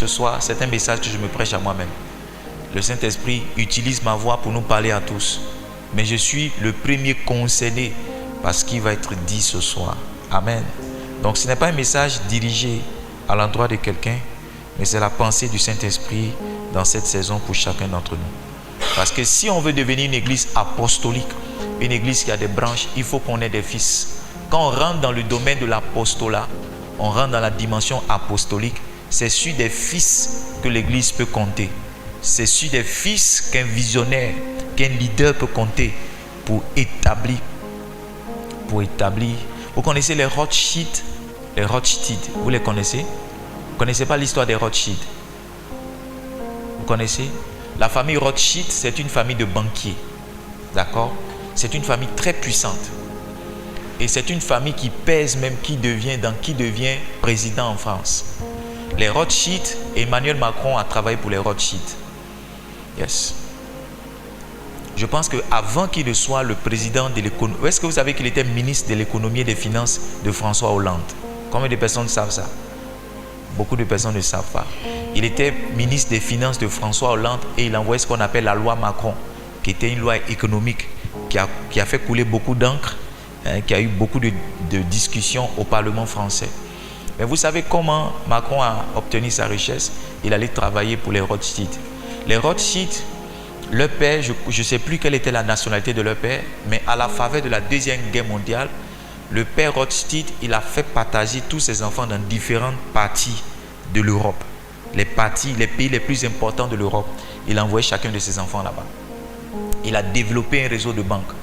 ce soir, c'est un message que je me prêche à moi-même. Le Saint-Esprit utilise ma voix pour nous parler à tous. Mais je suis le premier concerné par ce qui va être dit ce soir. Amen. Donc ce n'est pas un message dirigé à l'endroit de quelqu'un, mais c'est la pensée du Saint-Esprit dans cette saison pour chacun d'entre nous. Parce que si on veut devenir une église apostolique, une église qui a des branches, il faut qu'on ait des fils. Quand on rentre dans le domaine de l'apostolat, on rentre dans la dimension apostolique, c'est sur des fils que l'église peut compter. C'est sur des fils qu'un visionnaire, qu'un leader peut compter pour établir. Vous connaissez les Rothschild? Les Rothschild, vous les connaissez? Vous ne connaissez pas l'histoire des Rothschild? Vous connaissez? La famille Rothschild, c'est une famille de banquiers. D'accord? C'est une famille très puissante. Et c'est une famille qui pèse même, qui devient président en France. Les Rothschild, Emmanuel Macron a travaillé pour les Rothschild. Yes. Je pense qu'avant qu'il ne soit le président de l'économie, est-ce que vous savez qu'il était ministre de l'économie et des finances de François Hollande? Combien de personnes savent ça? Beaucoup de personnes ne savent pas. Il était ministre des finances de François Hollande et il envoyait ce qu'on appelle la loi Macron, qui était une loi économique qui a fait couler beaucoup d'encre, qui a eu beaucoup de discussions au Parlement français. Mais vous savez comment Macron a obtenu sa richesse? Il allait travailler pour les Rothschild. Les Rothschild, leur père, je ne sais plus quelle était la nationalité de leur père, mais à la faveur de la Deuxième Guerre mondiale, le père Rothschild, il a fait partager tous ses enfants dans différentes parties de l'Europe. Les pays les plus importants de l'Europe. Il a envoyé chacun de ses enfants là-bas. Il a développé un réseau de banques.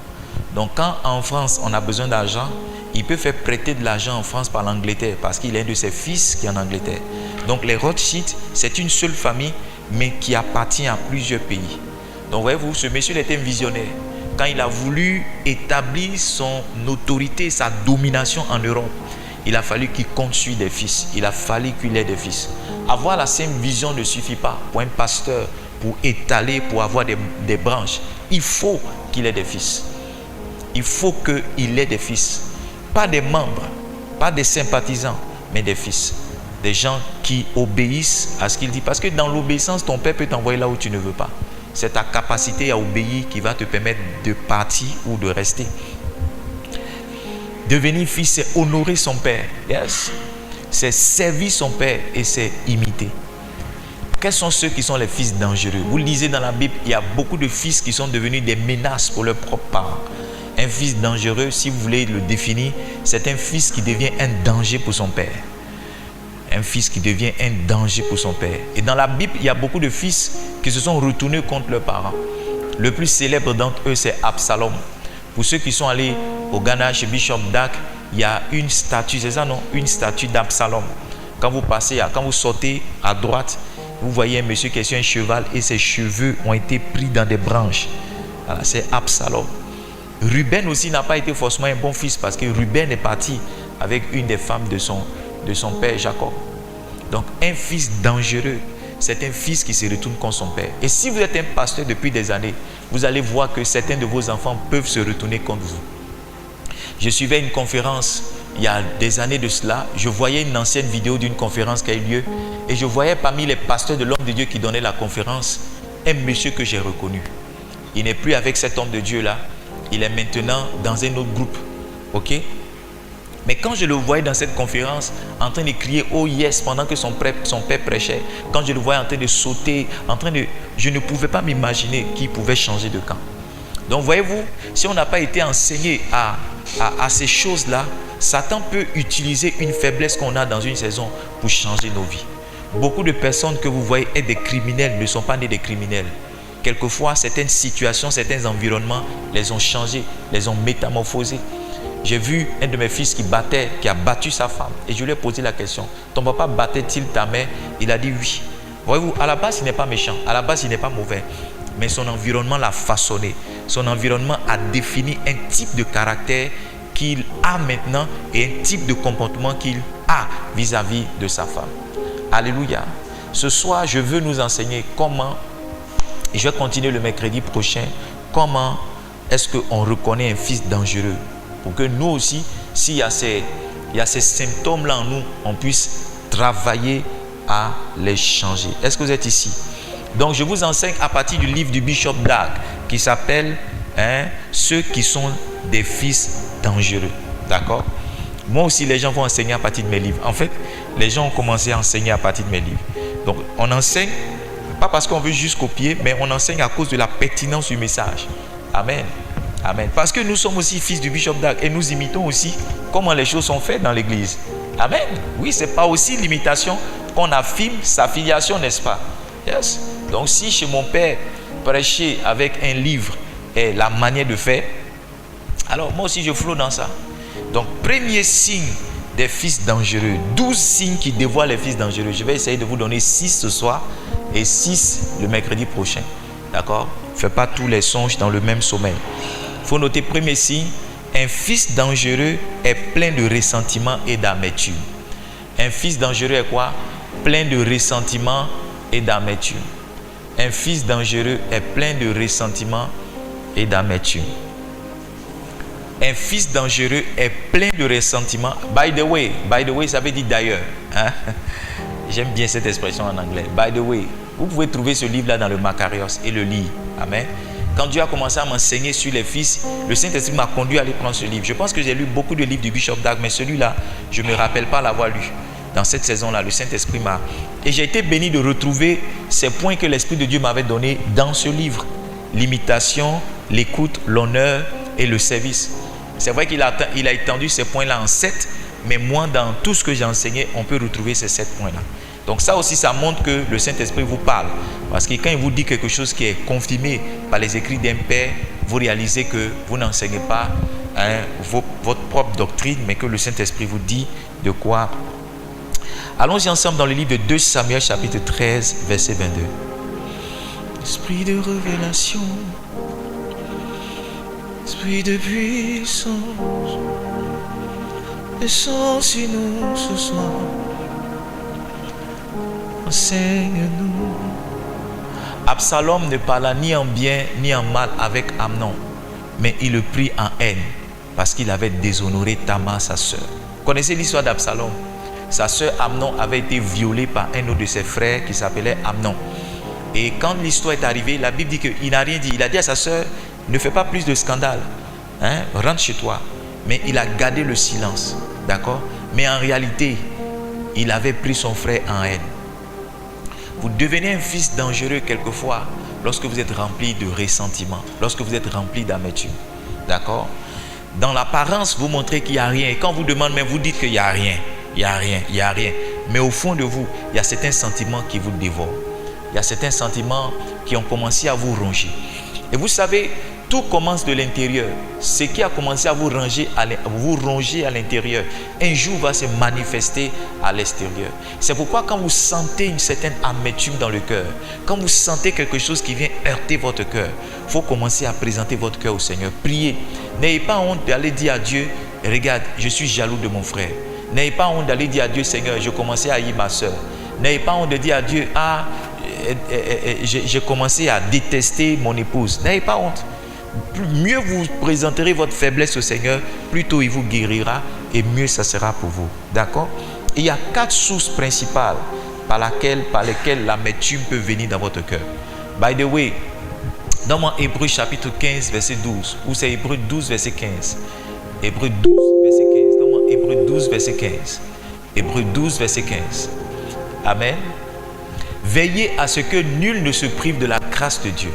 Donc quand en France, on a besoin d'argent, il peut faire prêter de l'argent en France par l'Angleterre parce qu'il est un de ses fils qui est en Angleterre. Donc les Rothschild, c'est une seule famille, mais qui appartient à plusieurs pays. Donc voyez-vous, ce monsieur était un visionnaire. Quand il a voulu établir son autorité, sa domination en Europe, il a fallu qu'il conçue des fils. Il a fallu qu'il ait des fils. Avoir la simple vision ne suffit pas pour un pasteur, pour étaler, pour avoir des branches. Il faut qu'il ait des fils. Il faut qu'il ait des fils. Pas des membres, pas des sympathisants, mais des fils. Des gens qui obéissent à ce qu'il dit. Parce que dans l'obéissance, ton père peut t'envoyer là où tu ne veux pas. C'est ta capacité à obéir qui va te permettre de partir ou de rester. Devenir fils, c'est honorer son père. Yes. C'est servir son père et c'est imiter. Quels sont ceux qui sont les fils dangereux? Vous lisez dans la Bible, il y a beaucoup de fils qui sont devenus des menaces pour leurs propres parents. Un fils dangereux, si vous voulez le définir, c'est un fils qui devient un danger pour son père. Un fils qui devient un danger pour son père. Et dans la Bible, il y a beaucoup de fils qui se sont retournés contre leurs parents. Le plus célèbre d'entre eux, c'est Absalom. Pour ceux qui sont allés au Ghana, chez Bishop Dag, il y a une statue, c'est ça non? Une statue d'Absalom. Quand vous sortez à droite, vous voyez un monsieur qui est sur un cheval et ses cheveux ont été pris dans des branches. Voilà, c'est Absalom. Ruben aussi n'a pas été forcément un bon fils parce que Ruben est parti avec une des femmes de son père Jacob. Donc un fils dangereux, c'est un fils qui se retourne contre son père. Et si vous êtes un pasteur depuis des années, vous allez voir que certains de vos enfants peuvent se retourner contre vous. Je suivais une conférence il y a des années de cela. Je voyais une ancienne vidéo d'une conférence qui a eu lieu et je voyais parmi les pasteurs de l'homme de Dieu qui donnait la conférence un monsieur que j'ai reconnu. Il n'est plus avec cet homme de Dieu là. Il est maintenant dans un autre groupe. Ok? Mais quand je le voyais dans cette conférence, en train de crier « Oh yes » pendant que son père prêchait, quand je le voyais en train de sauter, je ne pouvais pas m'imaginer qu'il pouvait changer de camp. Donc voyez-vous, si on n'a pas été enseigné à ces choses-là, Satan peut utiliser une faiblesse qu'on a dans une saison pour changer nos vies. Beaucoup de personnes que vous voyez être des criminels ne sont pas nés des criminels. Quelquefois, certaines situations, certains environnements les ont changés, les ont métamorphosés. J'ai vu un de mes fils qui a battu sa femme. Et je lui ai posé la question, ton papa battait-il ta mère? Il a dit oui. Voyez-vous, à la base, il n'est pas méchant. À la base, il n'est pas mauvais. Mais son environnement l'a façonné. Son environnement a défini un type de caractère qu'il a maintenant et un type de comportement qu'il a vis-à-vis de sa femme. Alléluia. Ce soir, je veux nous enseigner comment, et je vais continuer le mercredi prochain, comment est-ce qu'on reconnaît un fils dangereux. Pour que nous aussi, s'il y a ces symptômes-là en nous, on puisse travailler à les changer. Est-ce que vous êtes ici? Donc je vous enseigne à partir du livre du Bishop Dag qui s'appelle Ceux qui sont des fils dangereux. D'accord? Moi aussi, les gens vont enseigner à partir de mes livres. En fait, les gens ont commencé à enseigner à partir de mes livres. Donc on enseigne, pas parce qu'on veut juste copier, mais on enseigne à cause de la pertinence du message. Amen. Amen. Parce que nous sommes aussi fils du Bishop Dag et nous imitons aussi comment les choses sont faites dans l'église. Amen. Oui, c'est pas aussi l'imitation qu'on affirme sa filiation, n'est-ce pas? Yes. Donc si chez mon père prêcher avec un livre et la manière de faire, alors moi aussi je flotte dans ça. Donc premier signe des fils dangereux, 12 signes qui dévoilent les fils dangereux. Je vais essayer de vous donner 6 ce soir et 6 le mercredi prochain. D'accord? Fais pas tous les songes dans le même sommeil. Il faut noter premier signe, un fils dangereux est plein de ressentiment et d'amertume. Un fils dangereux est quoi? Plein de ressentiment et d'amertume. Un fils dangereux est plein de ressentiment et d'amertume. Un fils dangereux est plein de ressentiment. By the way, ça veut dire d'ailleurs. Hein? J'aime bien cette expression en anglais. By the way, vous pouvez trouver ce livre-là dans le Macarios et le lire. Amen. Quand Dieu a commencé à m'enseigner sur les fils, le Saint-Esprit m'a conduit à aller prendre ce livre. Je pense que j'ai lu beaucoup de livres du Bishop Dag, mais celui-là, je ne me rappelle pas l'avoir lu. Dans cette saison-là, le Saint-Esprit m'a... Et j'ai été béni de retrouver ces points que l'Esprit de Dieu m'avait donnés dans ce livre. L'imitation, l'écoute, l'honneur et le service. C'est vrai qu'il a étendu ces points-là en 7, mais moi, dans tout ce que j'ai enseigné, on peut retrouver ces 7 points-là. Donc ça aussi, ça montre que le Saint-Esprit vous parle. Parce que quand il vous dit quelque chose qui est confirmé par les écrits d'un père, vous réalisez que vous n'enseignez pas votre propre doctrine, mais que le Saint-Esprit vous dit de quoi. Allons-y ensemble dans le livre de 2 Samuel, chapitre 13, verset 22. Esprit de révélation, esprit de puissance, descends sur nous ce soir. Enseigne-nous. Absalom ne parla ni en bien ni en mal avec Amnon, mais il le prit en haine parce qu'il avait déshonoré Tamar, sa sœur. Vous connaissez l'histoire d'Absalom? Sa sœur Amnon avait été violée par un autre de ses frères qui s'appelait Amnon. Et quand l'histoire est arrivée, la Bible dit qu'il n'a rien dit. Il a dit à sa sœur, ne fais pas plus de scandale, rentre chez toi. Mais il a gardé le silence, d'accord? Mais en réalité, il avait pris son frère en haine. Vous devenez un fils dangereux quelquefois lorsque vous êtes rempli de ressentiment, lorsque vous êtes rempli d'amertume. D'accord? Dans l'apparence, vous montrez qu'il n'y a rien. Et quand on vous demande, mais vous dites qu'il n'y a rien. Il n'y a rien, il n'y a rien. Mais au fond de vous, il y a certains sentiments qui vous dévorent. Il y a certains sentiments qui ont commencé à vous ronger. Et vous savez, tout commence de l'intérieur. Ce qui a commencé à vous ronger à l'intérieur, un jour va se manifester à l'extérieur. C'est pourquoi quand vous sentez une certaine amertume dans le cœur, quand vous sentez quelque chose qui vient heurter votre cœur, il faut commencer à présenter votre cœur au Seigneur. Priez. N'ayez pas honte d'aller dire à Dieu, regarde, je suis jaloux de mon frère. N'ayez pas honte d'aller dire à Dieu, Seigneur, je commençais à haïr ma soeur. N'ayez pas honte de dire à Dieu, j'ai commencé à détester mon épouse. N'ayez pas honte. Mieux vous présenterez votre faiblesse au Seigneur, plus tôt il vous guérira et mieux ça sera pour vous. D'accord? Il y a 4 sources principales par lesquelles l'amertume peut venir dans votre cœur. By the way, dans mon Hébreu chapitre 15, verset 12, ou c'est Hébreu 12, verset 15. Hébreu 12, verset 15. Dans mon Hébreu 12, verset 15. Hébreu 12, verset 15. Amen. Veillez à ce que nul ne se prive de la grâce de Dieu,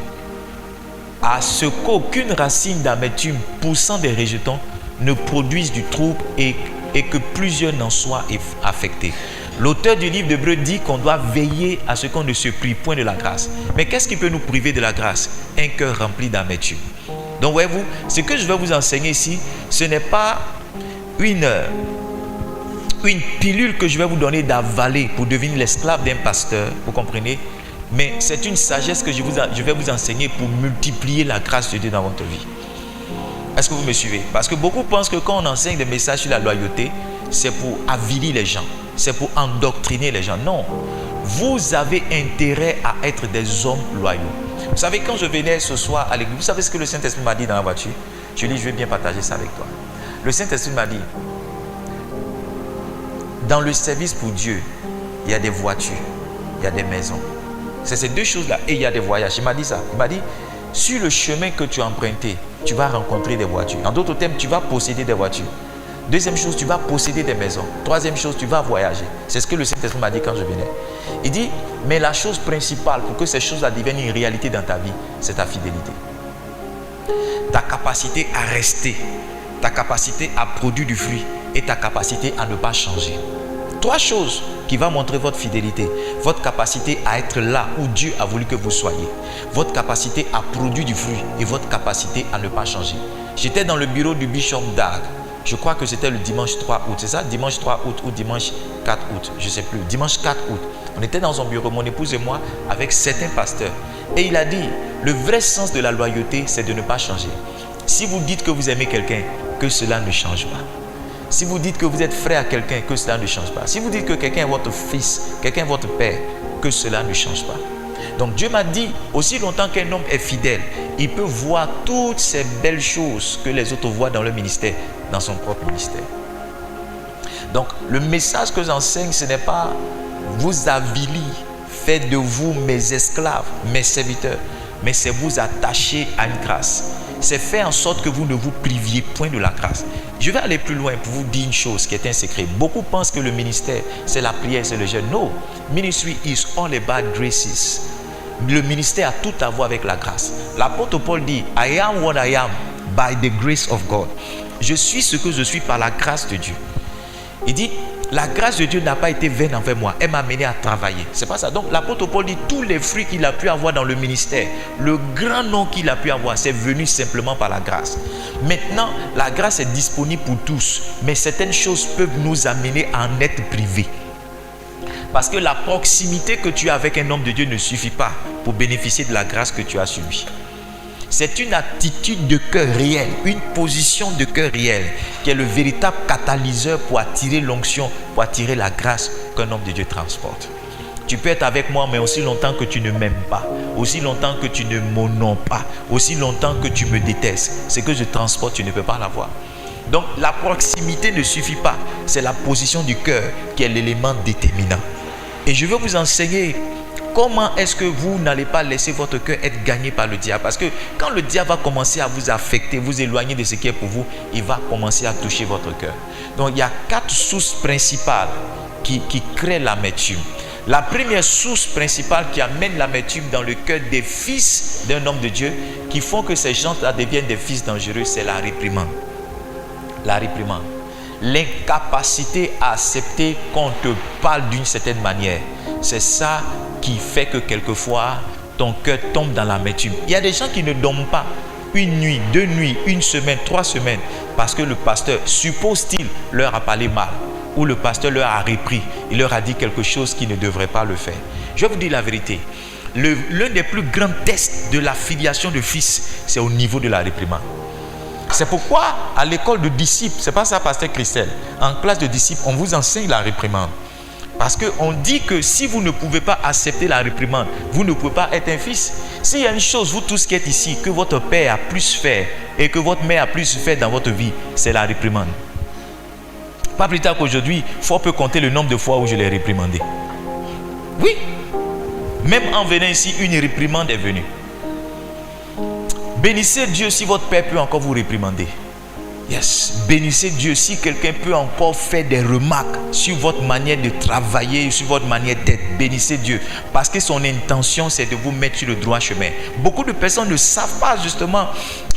à ce qu'aucune racine d'amertume poussant des rejetons ne produise du trouble et que plusieurs n'en soient affectés. L'auteur du livre d'Hébreux dit qu'on doit veiller à ce qu'on ne se prive point de la grâce. Mais qu'est-ce qui peut nous priver de la grâce? Un cœur rempli d'amertume. Donc voyez-vous, ce que je vais vous enseigner ici, ce n'est pas une pilule que je vais vous donner d'avaler pour devenir l'esclave d'un pasteur, vous comprenez? Mais c'est une sagesse que je vais vous enseigner pour multiplier la grâce de Dieu dans votre vie. Est-ce que vous me suivez? Parce que beaucoup pensent que quand on enseigne des messages sur la loyauté, c'est pour avilir les gens, c'est pour endoctriner les gens. Non, vous avez intérêt à être des hommes loyaux. Vous savez, quand je venais ce soir à l'église, vous savez ce que le Saint-Esprit m'a dit dans la voiture? Je lui ai dit, je vais bien partager ça avec toi. Le Saint-Esprit m'a dit, dans le service pour Dieu, il y a des voitures, il y a des maisons. C'est ces deux choses-là. Et il y a des voyages. Il m'a dit ça. Il m'a dit, sur le chemin que tu as emprunté, tu vas rencontrer des voitures. En d'autres termes, tu vas posséder des voitures. Deuxième chose, tu vas posséder des maisons. Troisième chose, tu vas voyager. C'est ce que le Saint-Esprit m'a dit quand je venais. Il dit, mais la chose principale pour que ces choses-là deviennent une réalité dans ta vie, c'est ta fidélité. Ta capacité à rester, ta capacité à produire du fruit et ta capacité à ne pas changer. Trois choses qui vont montrer votre fidélité. Votre capacité à être là où Dieu a voulu que vous soyez. Votre capacité à produire du fruit et votre capacité à ne pas changer. J'étais dans le bureau du Bishop Dag. Je crois que c'était le dimanche 3 août. C'est ça? Dimanche 3 août ou dimanche 4 août. Je ne sais plus. Dimanche 4 août. On était dans son bureau, mon épouse et moi, avec certains pasteurs. Et il a dit, le vrai sens de la loyauté, c'est de ne pas changer. Si vous dites que vous aimez quelqu'un, que cela ne change pas. Si vous dites que vous êtes frère à quelqu'un, que cela ne change pas. Si vous dites que quelqu'un est votre fils, quelqu'un est votre père, que cela ne change pas. Donc Dieu m'a dit, aussi longtemps qu'un homme est fidèle, il peut voir toutes ces belles choses que les autres voient dans leur ministère, dans son propre ministère. Donc le message que j'enseigne, ce n'est pas vous avilir, faites de vous mes esclaves, mes serviteurs, mais c'est vous attacher à une grâce. C'est faire en sorte que vous ne vous priviez point de la grâce. Je vais aller plus loin pour vous dire une chose qui est un secret. Beaucoup pensent que le ministère, c'est la prière, c'est le jeûne. No, ministry is all about graces. Le ministère a tout à voir avec la grâce. L'apôtre Paul dit, I am what I am by the grace of God. Je suis ce que je suis par la grâce de Dieu. Il dit, la grâce de Dieu n'a pas été vaine envers moi. Elle m'a amené à travailler. C'est pas ça. Donc l'apôtre Paul dit, tous les fruits qu'il a pu avoir dans le ministère, le grand nom qu'il a pu avoir, c'est venu simplement par la grâce. Maintenant, la grâce est disponible pour tous. Mais certaines choses peuvent nous amener à en être privés. Parce que la proximité que tu as avec un homme de Dieu ne suffit pas pour bénéficier de la grâce que tu as sur lui. C'est une attitude de cœur réel, une position de cœur réel qui est le véritable catalyseur pour attirer l'onction, pour attirer la grâce qu'un homme de Dieu transporte. Tu peux être avec moi, mais aussi longtemps que tu ne m'aimes pas, aussi longtemps que tu ne m'honores pas, aussi longtemps que tu me détestes, ce que je transporte, tu ne peux pas l'avoir. Donc la proximité ne suffit pas, c'est la position du cœur qui est l'élément déterminant. Et je veux vous enseigner comment est-ce que vous n'allez pas laisser votre cœur être gagné par le diable. Parce que quand le diable va commencer à vous affecter, vous éloigner de ce qui est pour vous, il va commencer à toucher votre cœur. Donc il y a 4 sources principales qui créent l'amertume. La première source principale qui amène l'amertume dans le cœur des fils d'un homme de Dieu, qui font que ces gens-là deviennent des fils dangereux, c'est la réprimande. La réprimande. L'incapacité à accepter qu'on te parle d'une certaine manière. C'est ça qui fait que quelquefois, ton cœur tombe dans l'amertume. Il y a des gens qui ne dorment pas une nuit, 2 nuits, 1 semaine, 3 semaines, parce que le pasteur, suppose-t-il, leur a parlé mal, ou le pasteur leur a repris, il leur a dit quelque chose qui ne devrait pas le faire. Je vais vous dire la vérité. L'un des plus grands tests de la filiation de fils, c'est au niveau de la réprimande. C'est pourquoi, à l'école de disciples, c'est pas ça, pasteur Christelle, en classe de disciples, on vous enseigne la réprimande. Parce qu'on dit que si vous ne pouvez pas accepter la réprimande, vous ne pouvez pas être un fils. S'il y a une chose, vous tous qui êtes ici, que votre père a plus fait et que votre mère a plus fait dans votre vie, c'est la réprimande. Pas plus tard qu'aujourd'hui, faut peut compter le nombre de fois où je l'ai réprimandé. Oui, même en venant ici, une réprimande est venue. Bénissez Dieu si votre père peut encore vous réprimander. Yes, bénissez Dieu si quelqu'un peut encore faire des remarques sur votre manière de travailler, sur votre manière d'être. Bénissez Dieu parce que son intention c'est de vous mettre sur le droit chemin. Beaucoup de personnes ne savent pas justement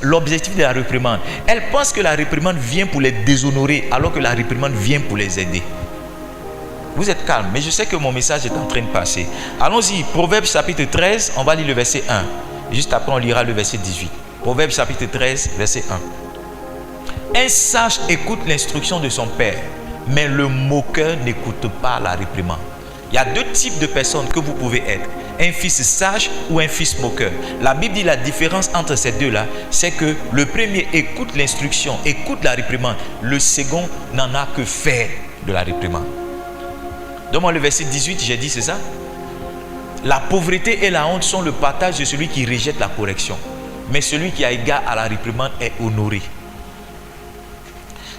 l'objectif de la réprimande. Elles pensent que la réprimande vient pour les déshonorer alors que la réprimande vient pour les aider. Vous êtes calme, mais je sais que mon message est en train de passer. Allons-y, Proverbes chapitre 13, on va lire le verset 1. Juste après on lira le verset 18. Proverbes chapitre 13, verset 1. Un sage écoute l'instruction de son père, mais le moqueur n'écoute pas la réprimande. Il y a 2 types de personnes que vous pouvez être. Un fils sage ou un fils moqueur. La Bible dit la différence entre ces deux-là, c'est que le premier écoute l'instruction, écoute la réprimande. Le second n'en a que faire de la réprimande. Donne-moi le verset 18, j'ai dit c'est ça? La pauvreté et la honte sont le partage de celui qui rejette la correction. Mais celui qui a égard à la réprimande est honoré.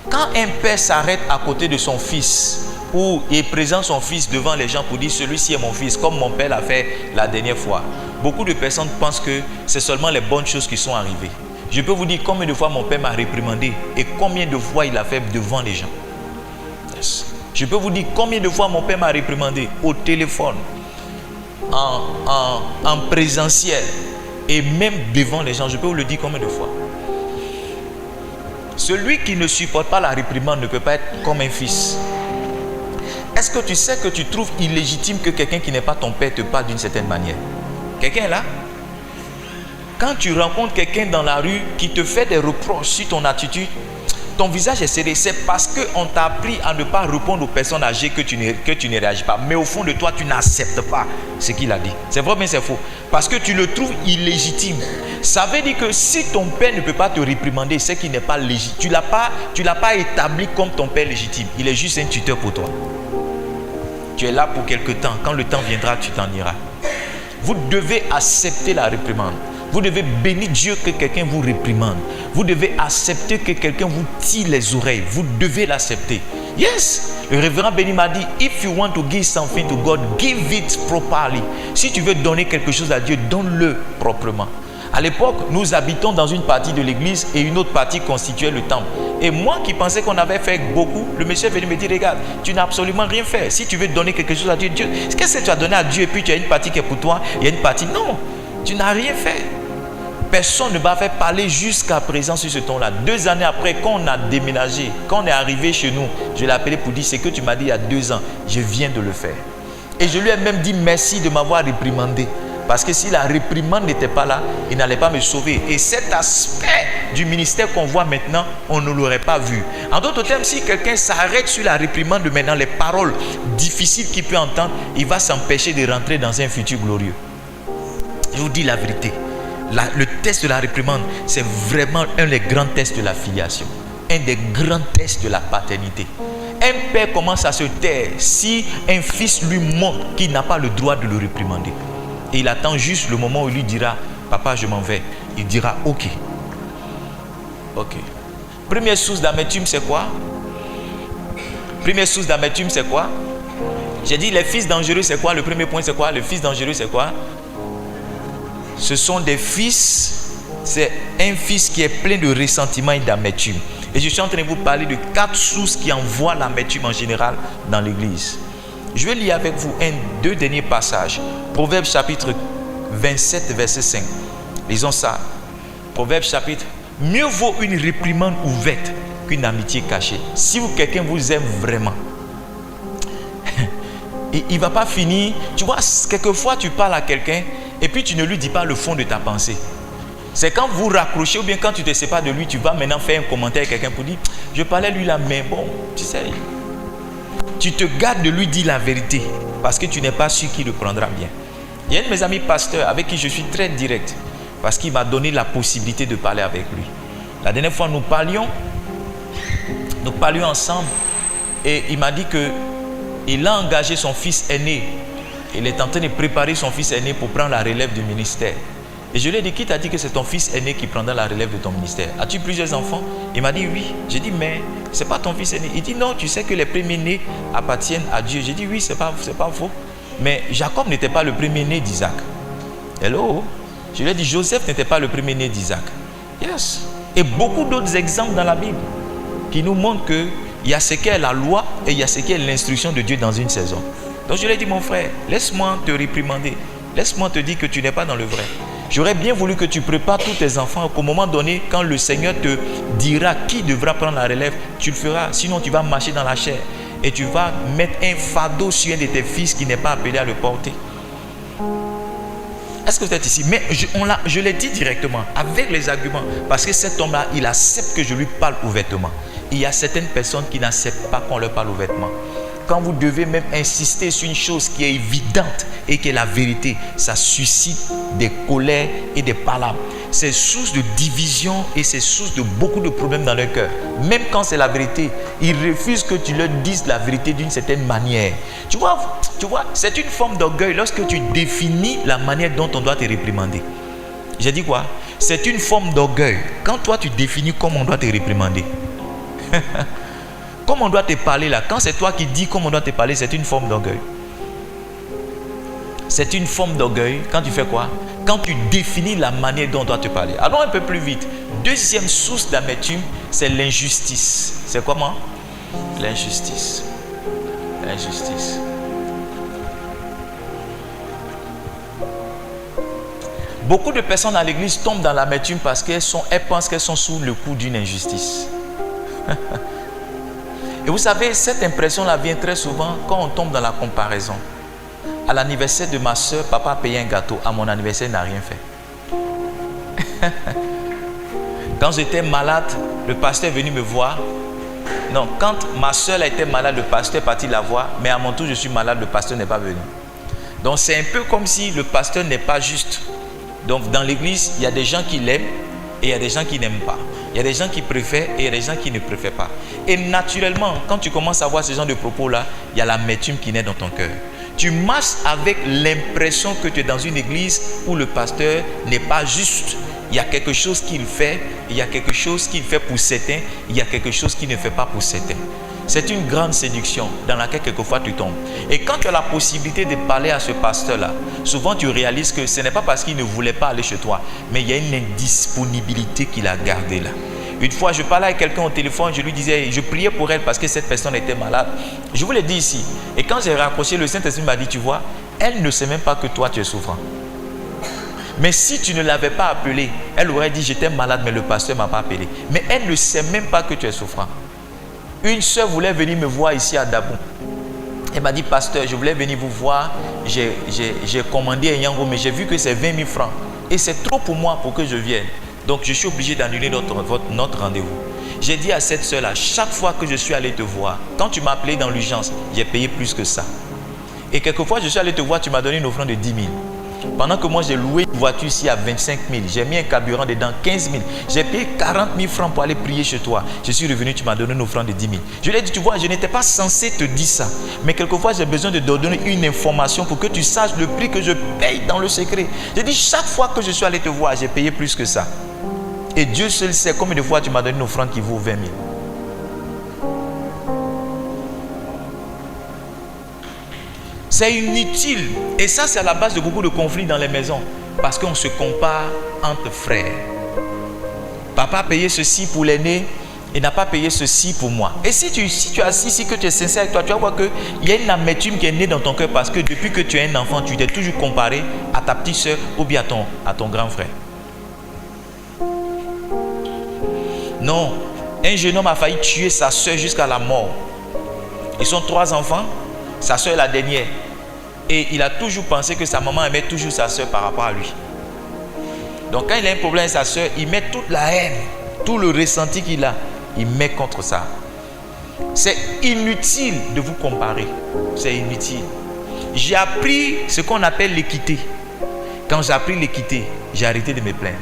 Quand un père s'arrête à côté de son fils, ou il présente son fils devant les gens pour dire celui-ci est mon fils, comme mon père l'a fait la dernière fois, beaucoup de personnes pensent que c'est seulement les bonnes choses qui sont arrivées. Je peux vous dire combien de fois mon père m'a réprimandé et combien de fois il l'a fait devant les gens. Yes. Je peux vous dire combien de fois mon père m'a réprimandé au téléphone, en présentiel et même devant les gens. Je peux vous le dire combien de fois. Celui qui ne supporte pas la réprimande ne peut pas être comme un fils. Est-ce que tu sais que tu trouves illégitime que quelqu'un qui n'est pas ton père te parle d'une certaine manière? Quelqu'un est là? Quand tu rencontres quelqu'un dans la rue qui te fait des reproches sur ton attitude, ton visage est serré. C'est parce qu'on t'a appris à ne pas répondre aux personnes âgées que tu ne réagis pas. Mais au fond de toi, tu n'acceptes pas ce qu'il a dit. C'est vrai, mais c'est faux. Parce que tu le trouves illégitime. Ça veut dire que si ton père ne peut pas te réprimander, c'est qu'il n'est pas légitime. Tu l'as pas établi comme ton père légitime. Il est juste un tuteur pour toi. Tu es là pour quelque temps. Quand le temps viendra, tu t'en iras. Vous devez accepter la réprimande. Vous devez bénir Dieu que quelqu'un vous réprimande. Vous devez accepter que quelqu'un vous tire les oreilles. Vous devez l'accepter. Yes. Le révérend Béni m'a dit, if you want to give something to God, give it properly. Si tu veux donner quelque chose à Dieu, donne-le proprement. À l'époque, nous habitons dans une partie de l'église et une autre partie constituait le temple. Et moi qui pensais qu'on avait fait beaucoup, le monsieur est venu me dire, regarde, tu n'as absolument rien fait. Si tu veux donner quelque chose à Dieu, qu'est-ce que tu as donné à Dieu et puis tu as une partie qui est pour toi, il y a une partie, non, tu n'as rien fait. Personne ne m'a fait parler jusqu'à présent sur ce ton-là. 2 années après, quand on a déménagé, quand on est arrivé chez nous, je l'ai appelé pour dire ce que tu m'as dit il y a 2 ans, je viens de le faire. Et je lui ai même dit merci de m'avoir réprimandé. Parce que si la réprimande n'était pas là, il n'allait pas me sauver. Et cet aspect du ministère qu'on voit maintenant, on ne l'aurait pas vu. En d'autres termes, si quelqu'un s'arrête sur la réprimande de maintenant, les paroles difficiles qu'il peut entendre, il va s'empêcher de rentrer dans un futur glorieux. Je vous dis la vérité. Le test de la réprimande, c'est vraiment un des grands tests de la filiation. Un des grands tests de la paternité. Un père commence à se taire si un fils lui montre qu'il n'a pas le droit de le réprimander. Et il attend juste le moment où il lui dira, papa, je m'en vais. Il dira, ok. Ok. Première source d'amertume, c'est quoi? Première source d'amertume, c'est quoi? J'ai dit, les fils dangereux, c'est quoi? Le premier point, c'est quoi? Le fils dangereux, c'est quoi? Ce sont des fils, c'est un fils qui est plein de ressentiment et d'amertume. Et je suis en train de vous parler de 4 sources qui envoient l'amertume en général dans l'église. Je vais lire avec vous 2 derniers passages. Proverbes chapitre 27, verset 5. Lisons ça. Proverbes chapitre. Mieux vaut une réprimande ouverte qu'une amitié cachée. Si quelqu'un vous aime vraiment, il ne va pas finir. Tu vois, quelquefois tu parles à quelqu'un et puis tu ne lui dis pas le fond de ta pensée. C'est quand vous raccrochez ou bien quand tu te sépares de lui, tu vas maintenant faire un commentaire à quelqu'un pour dire, je parlais lui là, mais bon, tu sais, tu te gardes de lui dire la vérité parce que tu n'es pas sûr qu'il le prendra bien. Il y a un de mes amis pasteurs avec qui je suis très direct parce qu'il m'a donné la possibilité de parler avec lui. La dernière fois, nous parlions ensemble et il m'a dit qu'il a engagé son fils aîné. Il est en train de préparer son fils aîné pour prendre la relève du ministère. Et je lui ai dit, qui t'a dit que c'est ton fils aîné qui prendra la relève de ton ministère? As-tu plusieurs enfants? Il m'a dit oui. J'ai dit, mais ce n'est pas ton fils aîné. Il dit, non, tu sais que les premiers-nés appartiennent à Dieu. J'ai dit, oui, c'est pas faux. Mais Jacob n'était pas le premier-né d'Isaac. Hello? Je lui ai dit, Joseph n'était pas le premier-né d'Isaac. Yes. Et beaucoup d'autres exemples dans la Bible qui nous montrent qu'il y a ce qu'est la loi et il y a ce qu'est l'instruction de Dieu dans une saison. Donc je lui ai dit, mon frère, laisse-moi te réprimander. Laisse-moi te dire que tu n'es pas dans le vrai. J'aurais bien voulu que tu prépares tous tes enfants qu'au moment donné, quand le Seigneur te dira qui devra prendre la relève, tu le feras. Sinon, tu vas marcher dans la chair et tu vas mettre un fardeau sur un de tes fils qui n'est pas appelé à le porter. Est-ce que vous êtes ici? Mais je l'ai dit directement, avec les arguments, parce que cet homme-là, il accepte que je lui parle ouvertement. Il y a certaines personnes qui n'acceptent pas qu'on leur parle ouvertement. Quand vous devez même insister sur une chose qui est évidente et qui est la vérité, ça suscite des colères et des palabres. C'est source de division et c'est source de beaucoup de problèmes dans leur cœur. Même quand c'est la vérité, ils refusent que tu leur dises la vérité d'une certaine manière. Tu vois, c'est une forme d'orgueil lorsque tu définis la manière dont on doit te réprimander. J'ai dit quoi? C'est une forme d'orgueil quand toi tu définis comment on doit te réprimander. Comme on doit te parler là, quand c'est toi qui dis comment on doit te parler, c'est une forme d'orgueil. C'est une forme d'orgueil quand tu fais quoi? Quand tu définis la manière dont on doit te parler. Allons un peu plus vite. Deuxième source d'amertume, c'est l'injustice. C'est comment? L'injustice. L'injustice. Beaucoup de personnes à l'église tombent dans l'amertume parce qu'elles pensent qu'elles sont sous le coup d'une injustice. Et vous savez, cette impression-là vient très souvent quand on tombe dans la comparaison. À l'anniversaire de ma soeur, papa a payé un gâteau. À mon anniversaire, il n'a rien fait. Quand j'étais malade, le pasteur est venu me voir. Non, quand ma soeur a été malade, le pasteur est parti la voir. Mais à mon tour, je suis malade, le pasteur n'est pas venu. Donc c'est un peu comme si le pasteur n'est pas juste. Donc dans l'église, il y a des gens qui l'aiment et il y a des gens qui n'aiment pas. Il y a des gens qui préfèrent et il y a des gens qui ne préfèrent pas. Et naturellement, quand tu commences à voir ce genre de propos-là, il y a l'amertume qui naît dans ton cœur. Tu marches avec l'impression que tu es dans une église où le pasteur n'est pas juste. Il y a quelque chose qu'il fait, il y a quelque chose qu'il fait pour certains, il y a quelque chose qu'il ne fait pas pour certains. C'est une grande séduction dans laquelle quelquefois tu tombes. Et quand tu as la possibilité de parler à ce pasteur-là, souvent tu réalises que ce n'est pas parce qu'il ne voulait pas aller chez toi, mais il y a une indisponibilité qu'il a gardée là. Une fois, je parlais avec quelqu'un au téléphone, je lui disais, je priais pour elle parce que cette personne était malade. Je vous l'ai dit ici. Et quand j'ai raccroché, le Saint-Esprit m'a dit, tu vois, elle ne sait même pas que toi tu es souffrant. Mais si tu ne l'avais pas appelée, elle aurait dit, j'étais malade, mais le pasteur ne m'a pas appelé. Mais elle ne sait même pas que tu es souffrant. Une soeur voulait venir me voir ici à Dabou. Elle m'a dit, pasteur, je voulais venir vous voir. J'ai commandé un yango, mais j'ai vu que c'est 20 000 francs. Et c'est trop pour moi pour que je vienne. Donc je suis obligé d'annuler notre rendez-vous. J'ai dit à cette soeur-là, chaque fois que je suis allé te voir, quand tu m'as appelé dans l'urgence, j'ai payé plus que ça. Et quelquefois, je suis allé te voir, tu m'as donné une offrande de 10 000. Pendant que moi, j'ai loué une voiture ici à 25 000. J'ai mis un carburant dedans, 15 000. J'ai payé 40 000 francs pour aller prier chez toi. Je suis revenu, tu m'as donné une offrande de 10 000. Je lui ai dit, tu vois, je n'étais pas censé te dire ça. Mais quelquefois, j'ai besoin de te donner une information pour que tu saches le prix que je paye dans le secret. J'ai dit, chaque fois que je suis allé te voir, j'ai payé plus que ça. Et Dieu seul sait combien de fois tu m'as donné une offrande qui vaut 20 000. C'est inutile. Et ça, c'est à la base de beaucoup de conflits dans les maisons. Parce qu'on se compare entre frères. Papa a payé ceci pour l'aîné et n'a pas payé ceci pour moi. Et si tu es assis ici, que tu es sincère avec toi, tu vas voir qu'il y a une amertume qui est née dans ton cœur parce que depuis que tu es un enfant, tu t'es toujours comparé à ta petite soeur ou bien à ton grand frère. Non, un jeune homme a failli tuer sa soeur jusqu'à la mort. Ils sont 3 enfants, sa soeur est la dernière. Et il a toujours pensé que sa maman aimait toujours sa soeur par rapport à lui. Donc quand il a un problème avec sa soeur, il met toute la haine, tout le ressenti qu'il a, il met contre ça. C'est inutile de vous comparer. C'est inutile. J'ai appris ce qu'on appelle l'équité. Quand j'ai appris l'équité, j'ai arrêté de me plaindre.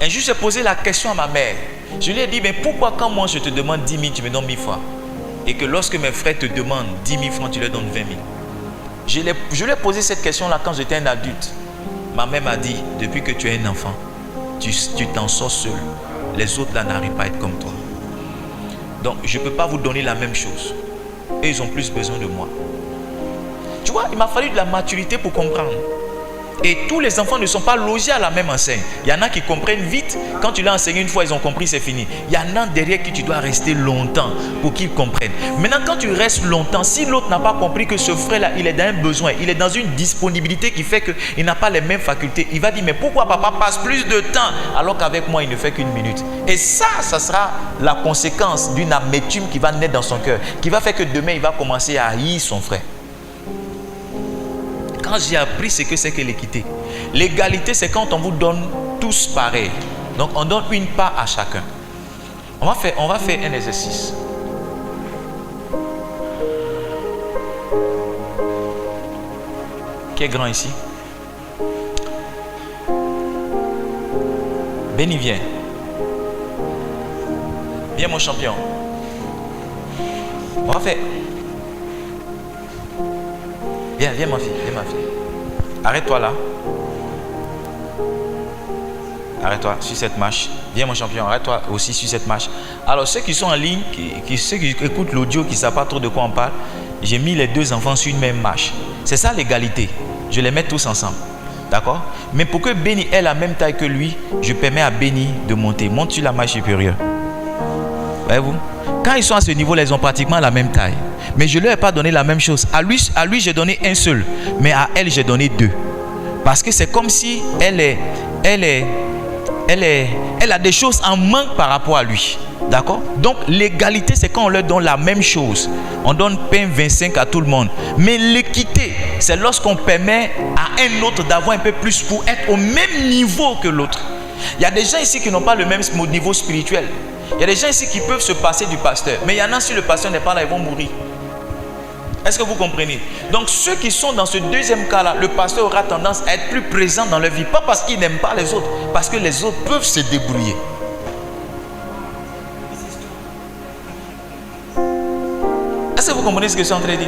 Un jour, j'ai posé la question à ma mère. Je lui ai dit, mais pourquoi quand moi je te demande 10 000, tu me donnes 1000 francs? Et que lorsque mes frères te demandent 10 000 francs, tu leur donnes 20 000. Je lui ai posé cette question-là quand j'étais un adulte. Ma mère m'a dit, depuis que tu es un enfant, tu t'en sors seul. Les autres là n'arrivent pas à être comme toi. Donc, je ne peux pas vous donner la même chose. Et ils ont plus besoin de moi. Tu vois, il m'a fallu de la maturité pour comprendre. Et tous les enfants ne sont pas logés à la même enseigne. Il y en a qui comprennent vite. Quand tu l'as enseigné une fois, ils ont compris, c'est fini. Il y en a derrière qui tu dois rester longtemps pour qu'ils comprennent. Maintenant, quand tu restes longtemps, si l'autre n'a pas compris que ce frère-là, il est dans un besoin, il est dans une disponibilité qui fait qu'il n'a pas les mêmes facultés, il va dire, mais pourquoi papa passe plus de temps alors qu'avec moi, il ne fait qu'une minute? Et ça sera la conséquence d'une amertume qui va naître dans son cœur, qui va faire que demain, il va commencer à haïr son frère. Quand j'ai appris ce que c'est que l'équité. L'égalité, c'est quand on vous donne tous pareil. Donc, on donne une part à chacun. On va faire un exercice. Qui est grand ici? Benny, viens. Viens, mon champion. On va faire... Viens ma fille, viens ma fille. Arrête-toi là. arrête-toi sur cette marche. Viens mon champion, arrête-toi aussi sur cette marche. Alors ceux qui sont en ligne, ceux qui écoutent l'audio, qui ne savent pas trop de quoi on parle, j'ai mis les deux enfants sur une même marche. C'est ça l'égalité. Je les mets tous ensemble. D'accord? Mais pour que Béni ait la même taille que lui, je permets à Béni de monter. Monte sur la marche supérieure. Voyez-vous? Quand ils sont à ce niveau, ils ont pratiquement la même taille. Mais je ne leur ai pas donné la même chose. À lui j'ai donné un seul. Mais à elle, j'ai donné deux. Parce que c'est comme si elle a des choses en manque par rapport à lui. D'accord? Donc l'égalité, c'est quand on leur donne la même chose. On donne pain 25 à tout le monde. Mais l'équité, c'est lorsqu'on permet à un autre d'avoir un peu plus pour être au même niveau que l'autre. Il y a des gens ici qui n'ont pas le même niveau spirituel. Il y a des gens ici qui peuvent se passer du pasteur. Mais il y en a, si le pasteur n'est pas là, ils vont mourir. Est-ce que vous comprenez? Donc ceux qui sont dans ce deuxième cas-là, le pasteur aura tendance à être plus présent dans leur vie. Pas parce qu'il n'aime pas les autres, parce que les autres peuvent se débrouiller. Est-ce que vous comprenez ce que je suis en train de dire?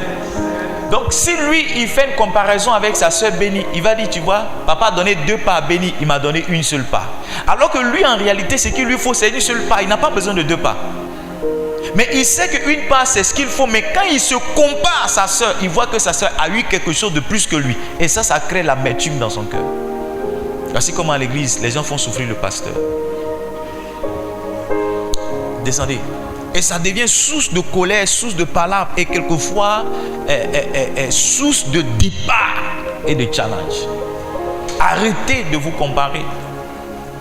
Donc si lui, il fait une comparaison avec sa soeur Béni, il va dire, tu vois, papa a donné 2 parts à Béni, il m'a donné une seule part. Alors que lui, en réalité, ce qu'il lui faut, c'est une seule part. Il n'a pas besoin de 2 parts. Mais il sait qu'une part, c'est ce qu'il faut. Mais quand il se compare à sa soeur, il voit que sa soeur a eu quelque chose de plus que lui. Et ça crée l'amertume dans son cœur. Voici comment à l'église, les gens font souffrir le pasteur. Descendez. Et ça devient source de colère, source de palabres et quelquefois source de débat et de challenge. Arrêtez de vous comparer.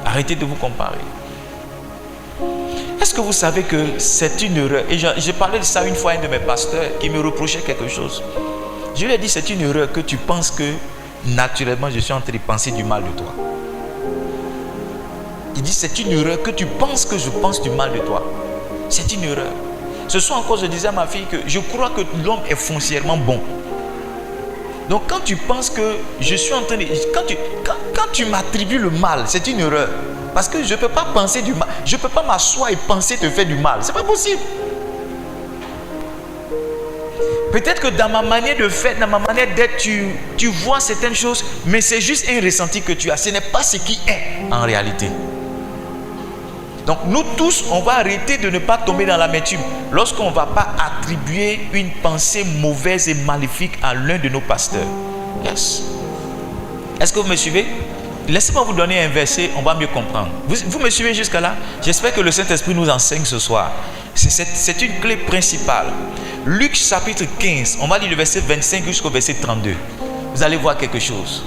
Arrêtez de vous comparer. Est-ce que vous savez que c'est une erreur? Et j'ai parlé de ça une fois à un de mes pasteurs qui me reprochait quelque chose. Je lui ai dit, c'est une erreur que tu penses que naturellement je suis en train de penser du mal de toi. Il dit, c'est une erreur que tu penses que je pense du mal de toi. C'est une erreur. Ce soir encore, je disais à ma fille que je crois que l'homme est foncièrement bon. Donc quand tu penses que je suis en train de... Quand tu m'attribues le mal, c'est une erreur. Parce que je ne peux pas penser du mal. Je ne peux pas m'asseoir et penser te faire du mal. Ce n'est pas possible. Peut-être que dans ma manière de faire, dans ma manière d'être, tu vois certaines choses, mais c'est juste un ressenti que tu as. Ce n'est pas ce qui est en réalité. Donc nous tous, on va arrêter de ne pas tomber dans l'amertume lorsqu'on ne va pas attribuer une pensée mauvaise et maléfique à l'un de nos pasteurs. Yes. Est-ce que vous me suivez? Laissez-moi vous donner un verset, on va mieux comprendre. Vous me suivez jusqu'à là? J'espère que le Saint-Esprit nous enseigne ce soir. C'est une clé principale. Luc chapitre 15, on va lire le verset 25 jusqu'au verset 32. Vous allez voir quelque chose.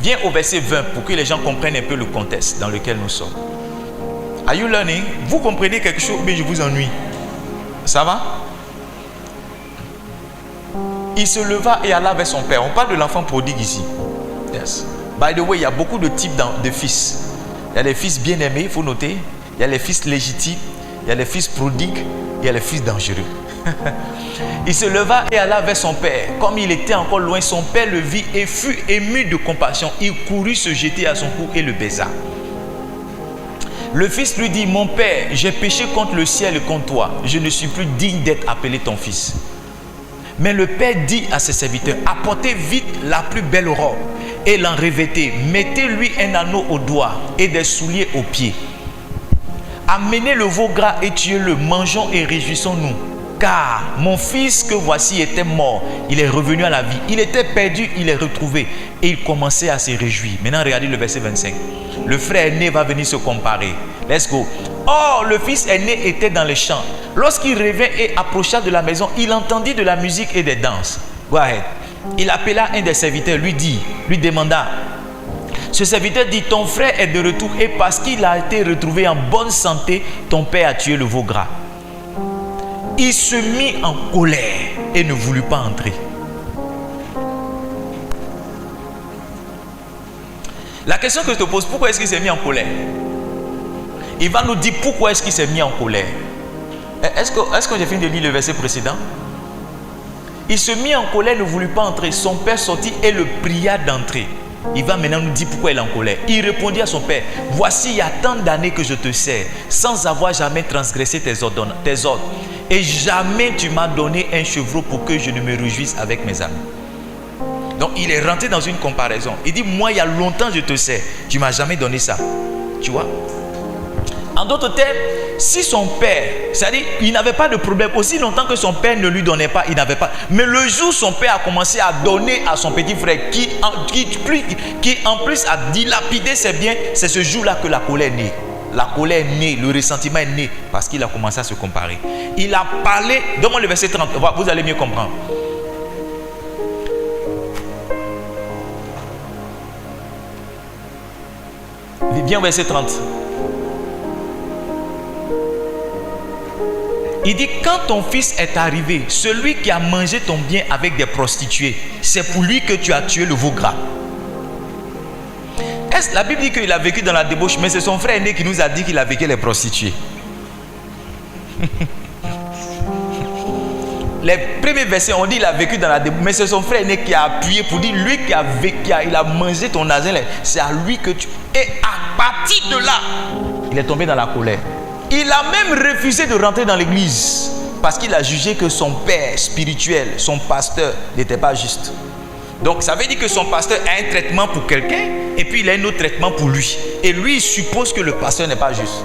Viens au verset 20 pour que les gens comprennent un peu le contexte dans lequel nous sommes. Are you learning? Vous comprenez quelque chose, mais je vous ennuie. Ça va? Il se leva et alla vers son père. On parle de l'enfant prodigue ici. Yes. By the way, il y a beaucoup de types de fils. Il y a les fils bien-aimés, il faut noter. Il y a les fils légitimes. Il y a les fils prodigues. Il y a les fils dangereux. Il se leva et alla vers son père. Comme il était encore loin, son père le vit et fut ému de compassion. Il courut se jeter à son cou et le baisa. Le fils lui dit, mon père, j'ai péché contre le ciel et contre toi. Je ne suis plus digne d'être appelé ton fils. Mais le père dit à ses serviteurs, apportez vite la plus belle robe et l'en revêtez. Mettez-lui un anneau au doigt et des souliers aux pieds. Amenez le veau gras et tuez-le, mangeons et réjouissons-nous. Car mon fils que voici était mort, il est revenu à la vie. Il était perdu, il est retrouvé. Et il commençait à se réjouir. Maintenant, regardez le verset 25. Le frère aîné va venir se comparer. Let's go. Or, le fils aîné était dans les champs. Lorsqu'il revint et approcha de la maison, il entendit de la musique et des danses. Go ahead. Il appela un des serviteurs, lui demanda. Ce serviteur dit, ton frère est de retour et parce qu'il a été retrouvé en bonne santé, ton père a tué le veau gras. Il se mit en colère et ne voulut pas entrer. La question que je te pose, pourquoi est-ce qu'il s'est mis en colère? Il va nous dire pourquoi est-ce qu'il s'est mis en colère. Est-ce que j'ai fini de lire le verset précédent? Il se mit en colère, ne voulut pas entrer. Son père sortit et le pria d'entrer. Il va maintenant nous dire pourquoi il est en colère. Il répondit à son père, voici il y a tant d'années que je te sers, sans avoir jamais transgressé tes ordres. Et jamais tu m'as donné un chevreau pour que je ne me réjouisse avec mes amis. Donc Donc il est rentré dans une comparaison. Il dit, moi il y a longtemps je te sais, tu ne m'as jamais donné ça. Tu vois? En d'autres termes, si son père, c'est-à-dire il n'avait pas de problème, aussi longtemps que son père ne lui donnait pas, il n'avait pas. Mais le jour où son père a commencé à donner à son petit frère, qui en plus a dilapidé ses biens, c'est ce jour-là que la colère est née. La colère est née, le ressentiment est né, parce qu'il a commencé à se comparer. Il a parlé, donne-moi le verset 30, vous allez mieux comprendre. Viens au verset 30. Il dit, quand ton fils est arrivé, celui qui a mangé ton bien avec des prostituées, c'est pour lui que tu as tué le veau gras. La Bible dit qu'il a vécu dans la débauche, mais c'est son frère aîné qui nous a dit qu'il a vécu les prostituées. Les premiers versets, on dit qu'il a vécu dans la débauche, mais c'est son frère aîné qui a appuyé pour dire, lui qui a vécu, il a mangé ton argent, c'est à lui que tu... Et à partir de là, il est tombé dans la colère. Il a même refusé de rentrer dans l'église parce qu'il a jugé que son père spirituel, son pasteur, n'était pas juste. Donc ça veut dire que son pasteur a un traitement pour quelqu'un et puis il a un autre traitement pour lui. Et lui, il suppose que le pasteur n'est pas juste.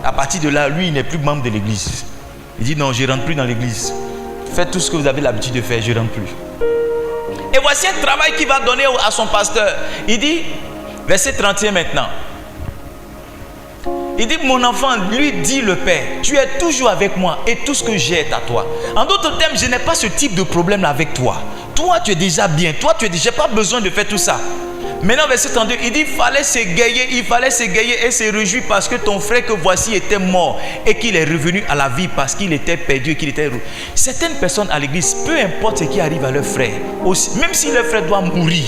À partir de là, lui, il n'est plus membre de l'église. Il dit non, je ne rentre plus dans l'église. Faites tout ce que vous avez l'habitude de faire, je ne rentre plus. Et voici un travail qu'il va donner à son pasteur. Il dit, verset 31 maintenant. Il dit, mon enfant, lui dit le Père, tu es toujours avec moi et tout ce que j'ai est à toi. En d'autres termes, je n'ai pas ce type de problème avec toi. Toi, tu es déjà bien. Toi, tu n'as pas besoin de faire tout ça. Maintenant, verset 32, il dit, il fallait s'égayer et se réjouir parce que ton frère que voici était mort et qu'il est revenu à la vie parce qu'il était perdu et qu'il était heureux. Certaines personnes à l'église, peu importe ce qui arrive à leur frère, aussi, même si leur frère doit mourir,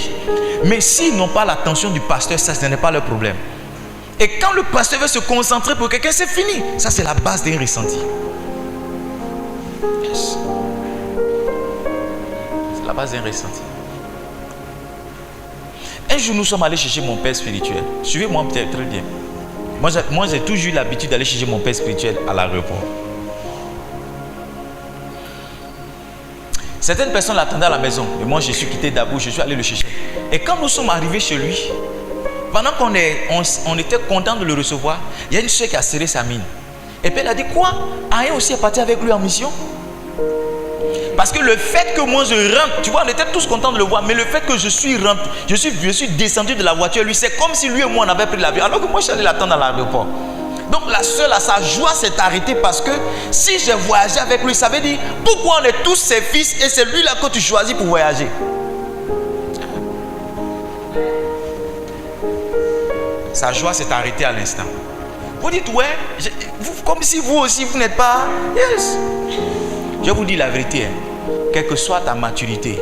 mais s'ils n'ont pas l'attention du pasteur, ça, ce n'est pas leur problème. Et quand le pasteur veut se concentrer pour quelqu'un, c'est fini. Ça, c'est la base d'un ressenti. Yes. C'est la base d'un ressenti. Un jour, nous sommes allés chercher mon père spirituel. Suivez-moi peut-être très bien. Moi, j'ai toujours eu l'habitude d'aller chercher mon père spirituel à l'aéroport. Certaines personnes l'attendaient à la maison. Et moi, je suis quitté d'abord, je suis allé le chercher. Et quand nous sommes arrivés chez lui, pendant qu'on était content de le recevoir, il y a une soeur qui a serré sa mine. Et puis elle a dit, quoi? Aïe aussi est parti avec lui en mission? Parce que le fait que moi je rentre, tu vois, on était tous contents de le voir, mais le fait que je suis descendu de la voiture, lui, c'est comme si lui et moi on avait pris l'avion, alors que moi je suis allé l'attendre à l'aéroport. Donc la soeur là, sa joie s'est arrêtée parce que si j'ai voyagé avec lui, ça veut dire, pourquoi on est tous ses fils et c'est lui là que tu choisis pour voyager? Sa joie s'est arrêtée à l'instant. Vous dites, ouais, comme si vous aussi, vous n'êtes pas... Yes. Je vous dis la vérité, hein. Quelle que soit ta maturité,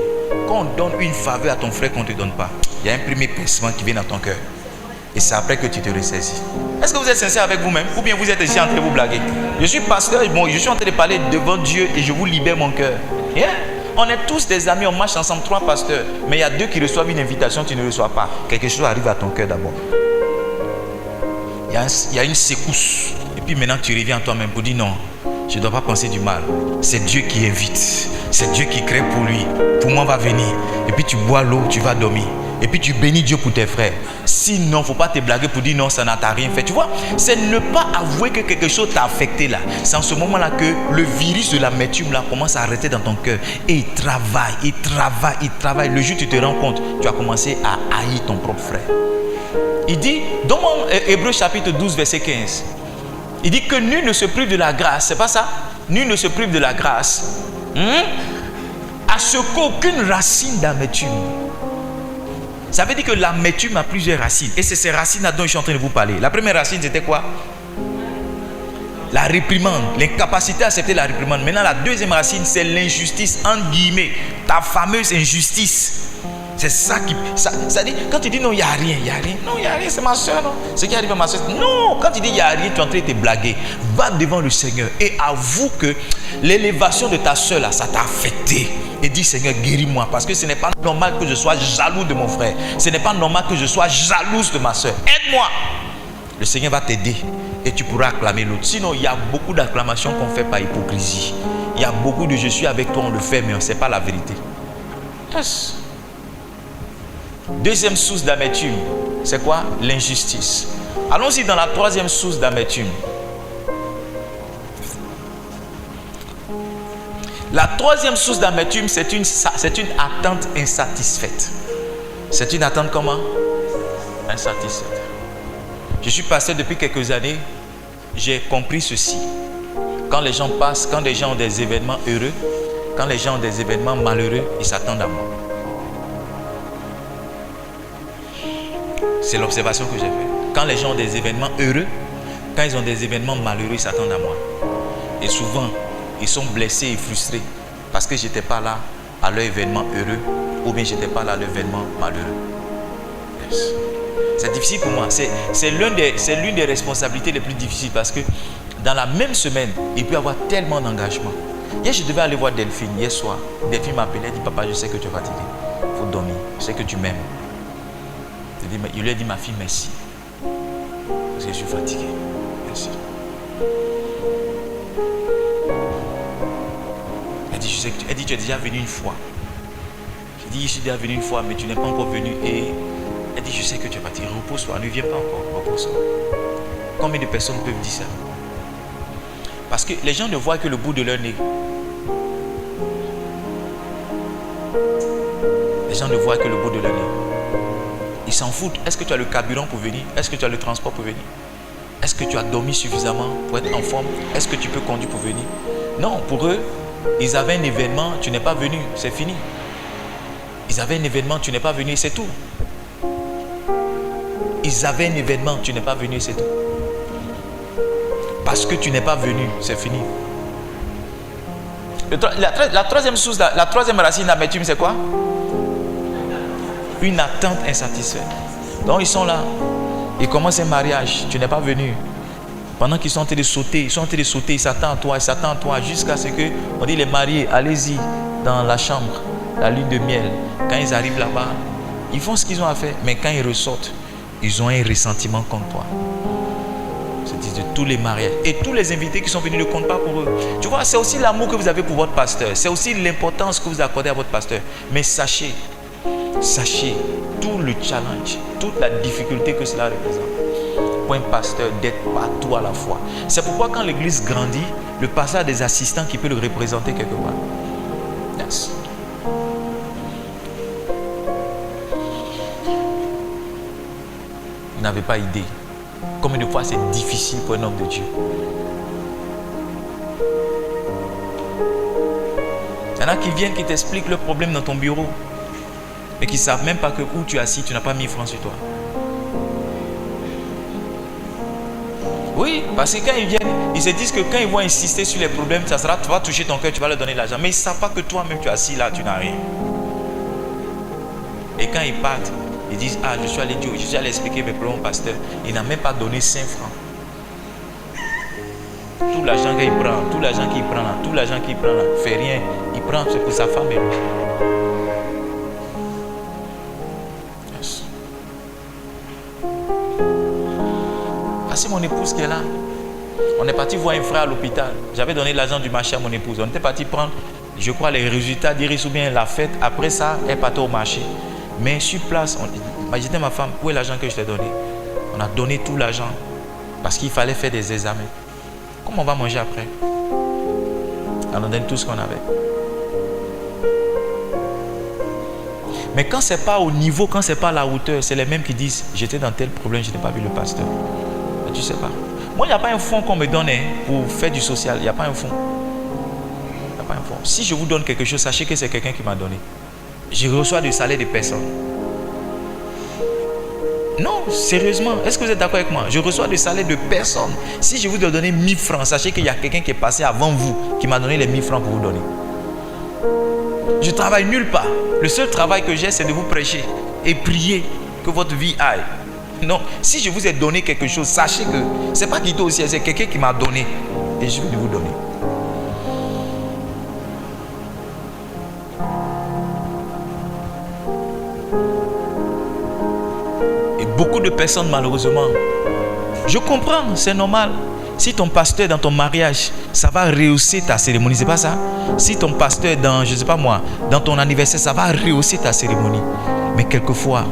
quand on donne une faveur à ton frère qu'on ne te donne pas, il y a un premier pincement qui vient dans ton cœur. Et c'est après que tu te ressaisis. Est-ce que vous êtes sincère avec vous-même? Ou bien vous êtes ici en train de vous blaguer? Je suis pasteur, bon, je suis en train de parler devant Dieu et je vous libère mon cœur. Yeah. On est tous des amis, on marche ensemble, 3 pasteurs. Mais il y a 2 qui reçoivent une invitation, tu ne reçois pas. Quelque chose arrive à ton cœur d'abord. Il y a une secousse. Et puis maintenant tu reviens à toi-même pour dire non, je ne dois pas penser du mal. C'est Dieu qui invite. C'est Dieu qui crée pour lui. Pour moi, on va venir. Et puis tu bois l'eau, tu vas dormir. Et puis tu bénis Dieu pour tes frères. Sinon, il ne faut pas te blaguer pour dire non, ça n'a rien fait. Tu vois, c'est ne pas avouer que quelque chose t'a affecté là. C'est en ce moment-là que le virus de l'amertume là commence à arrêter dans ton cœur. Et il travaille. Le jour où tu te rends compte, tu as commencé à haïr ton propre frère. Il dit, dans Hébreux chapitre 12, verset 15, il dit que nul ne se prive de la grâce, c'est pas ça? Nul ne se prive de la grâce, à ce qu'aucune racine d'amertume. Ça veut dire que l'amertume a plusieurs racines. Et c'est ces racines-là dont je suis en train de vous parler. La première racine, c'était quoi? La réprimande, l'incapacité à accepter la réprimande. Maintenant, la deuxième racine, c'est l'injustice, entre guillemets, ta fameuse injustice. C'est ça qui... Ça dit, quand tu dis non, il n'y a rien. Non, il n'y a rien, c'est ma soeur, non. Ce qui arrive à ma soeur, non. Quand tu dis il n'y a rien, tu es en train de te blaguer. Va devant le Seigneur et avoue que l'élévation de ta soeur, là, ça t'a affecté. Et dis, Seigneur, guéris-moi. Parce que ce n'est pas normal que je sois jaloux de mon frère. Ce n'est pas normal que je sois jalouse de ma soeur. Aide-moi. Le Seigneur va t'aider et tu pourras acclamer l'autre. Sinon, il y a beaucoup d'acclamations qu'on fait par hypocrisie. Il y a beaucoup de je suis avec toi, on le fait, mais ce n'est pas la vérité. Yes. Deuxième source d'amertume, c'est quoi? L'injustice. Allons-y dans la troisième source d'amertume. La troisième source d'amertume, c'est une attente insatisfaite. C'est une attente comment? Insatisfaite. Je suis pasteur depuis quelques années, j'ai compris ceci. Quand les gens passent, quand les gens ont des événements heureux, quand les gens ont des événements malheureux, ils s'attendent à moi. C'est l'observation que j'ai faite. Quand les gens ont des événements heureux, quand ils ont des événements malheureux, ils s'attendent à moi. Et souvent, ils sont blessés et frustrés parce que je n'étais pas là à leur événement heureux ou bien je n'étais pas là à leur événement malheureux. Yes. C'est difficile pour moi. C'est l'une des responsabilités les plus difficiles parce que dans la même semaine, il peut y avoir tellement d'engagement. Hier, je devais aller voir Delphine. Hier soir, Delphine m'appelait et dit: papa, je sais que tu es fatigué. Il faut dormir. Je sais que tu m'aimes. Je lui ai dit: ma fille, merci. Parce que je suis fatigué. Merci. Elle dit: tu es déjà venu une fois. J'ai dit: je suis déjà venu une fois, mais tu n'es pas encore venu. Et elle dit: je sais que tu es fatigué. Repose-toi, ne viens pas encore. Repose-toi. Combien de personnes peuvent dire ça? Parce que les gens ne voient que le bout de leur nez. Les gens ne voient que le bout de leur nez. Ils s'en foutent. Est-ce que tu as le carburant pour venir? Est-ce que tu as le transport pour venir? Est-ce que tu as dormi suffisamment pour être en forme? Est-ce que tu peux conduire pour venir? Non, pour eux, ils avaient un événement, tu n'es pas venu, c'est fini. Ils avaient un événement, tu n'es pas venu, c'est tout. Ils avaient un événement, tu n'es pas venu, c'est tout. Parce que tu n'es pas venu, c'est fini. La troisième source, la troisième racine d'amertume, c'est quoi? Une attente insatisfaite. Donc ils sont là, ils commencent un mariage, tu n'es pas venu. Pendant qu'ils sont en train de sauter, ils s'attendent à toi, jusqu'à ce que, on dit les mariés, allez-y dans la chambre, la lune de miel. Quand ils arrivent là-bas, ils font ce qu'ils ont à faire, mais quand ils ressortent, ils ont un ressentiment contre toi. C'est de tous les mariés. Et tous les invités qui sont venus ne comptent pas pour eux. Tu vois, c'est aussi l'amour que vous avez pour votre pasteur. C'est aussi l'importance que vous accordez à votre pasteur. Mais sachez tout le challenge, toute la difficulté que cela représente pour un pasteur d'être partout à la fois. C'est pourquoi quand l'église grandit, le pasteur a des assistants qui peuvent le représenter quelque part. Yes. Vous n'avez pas idée combien de fois c'est difficile pour un homme de Dieu. Il y en a qui viennent, qui t'expliquent le problème dans ton bureau, mais qui ne savent même pas que où tu es assis, tu n'as pas 1000 francs sur toi. Oui, parce que quand ils viennent, ils se disent que quand ils vont insister sur les problèmes, ça sera, tu vas toucher ton cœur, tu vas leur donner l'argent. Mais ils ne savent pas que toi-même tu es assis là, tu n'as rien. Et quand ils partent, ils disent: ah, je suis allé expliquer mes problèmes au pasteur. Il n'a même pas donné 5 francs. Tout l'argent qu'il prend, tout l'argent qu'il prend là, fait rien. Il prend, c'est pour sa femme et lui. Yes. Ah, c'est mon épouse qui est là. On est parti voir un frère à l'hôpital. J'avais donné l'argent du marché à mon épouse. On était parti prendre, je crois, les résultats d'Iris ou bien la fête. Après ça, elle partait au marché. Mais sur place, j'ai dit à ma femme: où est l'argent que je t'ai donné? On a donné tout l'argent parce qu'il fallait faire des examens. Comment on va manger après? On a donné tout ce qu'on avait. Mais quand ce n'est pas au niveau, quand ce n'est pas à la hauteur, c'est les mêmes qui disent: j'étais dans tel problème, je n'ai pas vu le pasteur. Mais tu ne sais pas. Moi, il n'y a pas un fonds qu'on me donne pour faire du social. Il n'y a pas un fonds. Il n'y a pas un fonds. Si je vous donne quelque chose, sachez que c'est quelqu'un qui m'a donné. Je reçois du salaire de personne. Non, sérieusement, est-ce que vous êtes d'accord avec moi? Je reçois du salaire de personne. Si je vous dois donner 1000 francs, sachez qu'il y a quelqu'un qui est passé avant vous, qui m'a donné les 1000 francs pour vous donner. Je travaille nulle part. Le seul travail que j'ai, c'est de vous prêcher et prier que votre vie aille. Non, si je vous ai donné quelque chose, sachez que ce n'est pas Guido aussi, c'est quelqu'un qui m'a donné et je vais vous donner. Beaucoup de personnes, malheureusement, je comprends, c'est normal. Si ton pasteur dans ton mariage, ça va rehausser ta cérémonie, c'est pas ça? Si ton pasteur dans, je sais pas moi, dans ton anniversaire, ça va rehausser ta cérémonie. Mais quelquefois,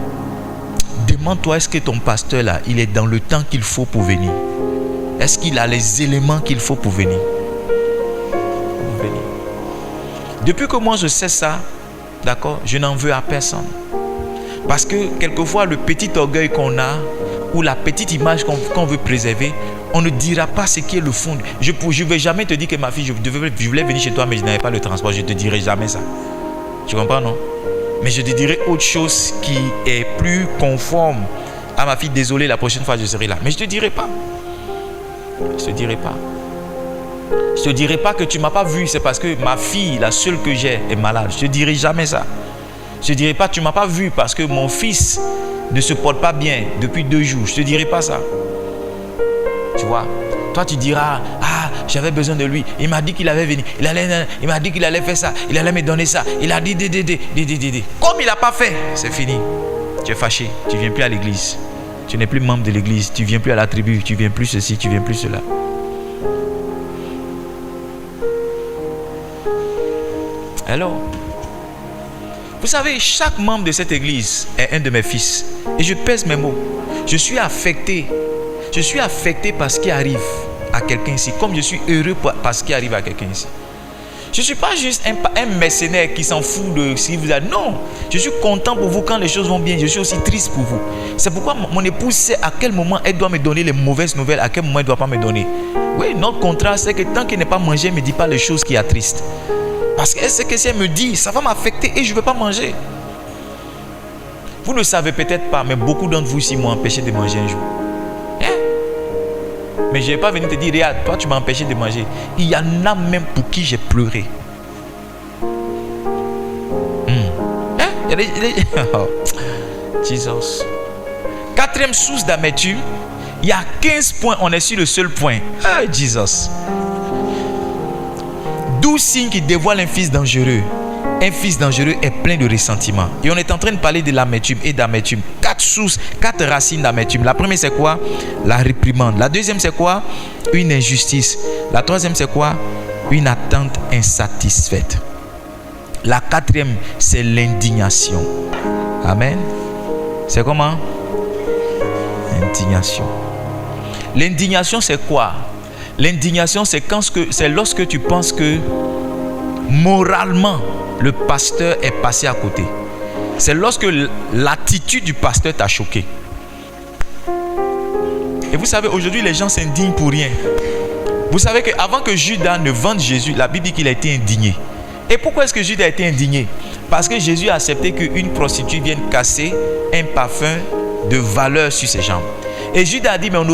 demande-toi, est-ce que ton pasteur là, il est dans le temps qu'il faut pour venir? Est-ce qu'il a les éléments qu'il faut pour venir? Depuis que moi je sais ça, d'accord, je n'en veux à personne. Parce que quelquefois, le petit orgueil qu'on a, ou la petite image qu'on veut préserver, on ne dira pas ce qui est le fond. Je ne vais jamais te dire que ma fille, je voulais venir chez toi, mais je n'avais pas le transport. Je ne te dirai jamais ça. Tu comprends, non? Mais je te dirai autre chose qui est plus conforme à ma fille. Désolé, la prochaine fois, je serai là. Mais je ne te dirai pas. Je ne te dirai pas. Je ne te dirai pas que tu ne m'as pas vu. C'est parce que ma fille, la seule que j'ai, est malade. Je ne te dirai jamais ça. Je ne te dirai pas, tu ne m'as pas vu parce que mon fils ne se porte pas bien depuis 2 jours. Je ne te dirai pas ça. Tu vois? Toi, tu diras, ah, j'avais besoin de lui. Il m'a dit qu'il allait venir. Il m'a dit qu'il allait faire ça. Il allait me donner ça. Il a dit. Comme il n'a pas fait, c'est fini. Tu es fâché. Tu ne viens plus à l'église. Tu n'es plus membre de l'église. Tu ne viens plus à la tribu. Tu ne viens plus ceci. Tu ne viens plus cela. Alors, vous savez, chaque membre de cette église est un de mes fils. Et je pèse mes mots. Je suis affecté. Je suis affecté par ce qui arrive à quelqu'un ici. Comme je suis heureux par ce qui arrive à quelqu'un ici. Je ne suis pas juste un mercenaire qui s'en fout de si vous avez... Non. Je suis content pour vous quand les choses vont bien. Je suis aussi triste pour vous. C'est pourquoi mon épouse sait à quel moment elle doit me donner les mauvaises nouvelles, à quel moment elle ne doit pas me donner. Oui, notre contrat, c'est que tant qu'elle n'est pas mangé, elle ne me dit pas les choses qui attristent. Parce qu'elle sait que si elle me dit, ça va m'affecter et je ne vais pas manger. Vous ne savez peut-être pas, mais beaucoup d'entre vous ici m'ont empêché de manger un jour. Mais je ne vais pas venir te dire, regarde, toi tu m'as empêché de manger. Il y en a même pour qui j'ai pleuré. Il y a des... Jesus. 4e source d'amertume. Il y a 15 points, on est sur le seul point. Jesus. 12 signes qui dévoilent un fils dangereux. Un fils dangereux est plein de ressentiment. Et on est en train de parler de l'amertume et d'amertume. 4 sources, 4 racines d'amertume. La première, c'est quoi? La réprimande. La deuxième, c'est quoi? Une injustice. La troisième, c'est quoi? Une attente insatisfaite. La 4e, c'est l'indignation. Amen. C'est comment? Indignation. L'indignation, c'est quoi? L'indignation, c'est lorsque tu penses que moralement, le pasteur est passé à côté. C'est lorsque l'attitude du pasteur t'a choqué. Et vous savez, aujourd'hui, les gens s'indignent pour rien. Vous savez qu'avant que Judas ne vende Jésus, la Bible dit qu'il a été indigné. Et pourquoi est-ce que Judas a été indigné? Parce que Jésus a accepté qu'une prostituée vienne casser un parfum de valeur sur ses jambes. Et Judas a dit, mais on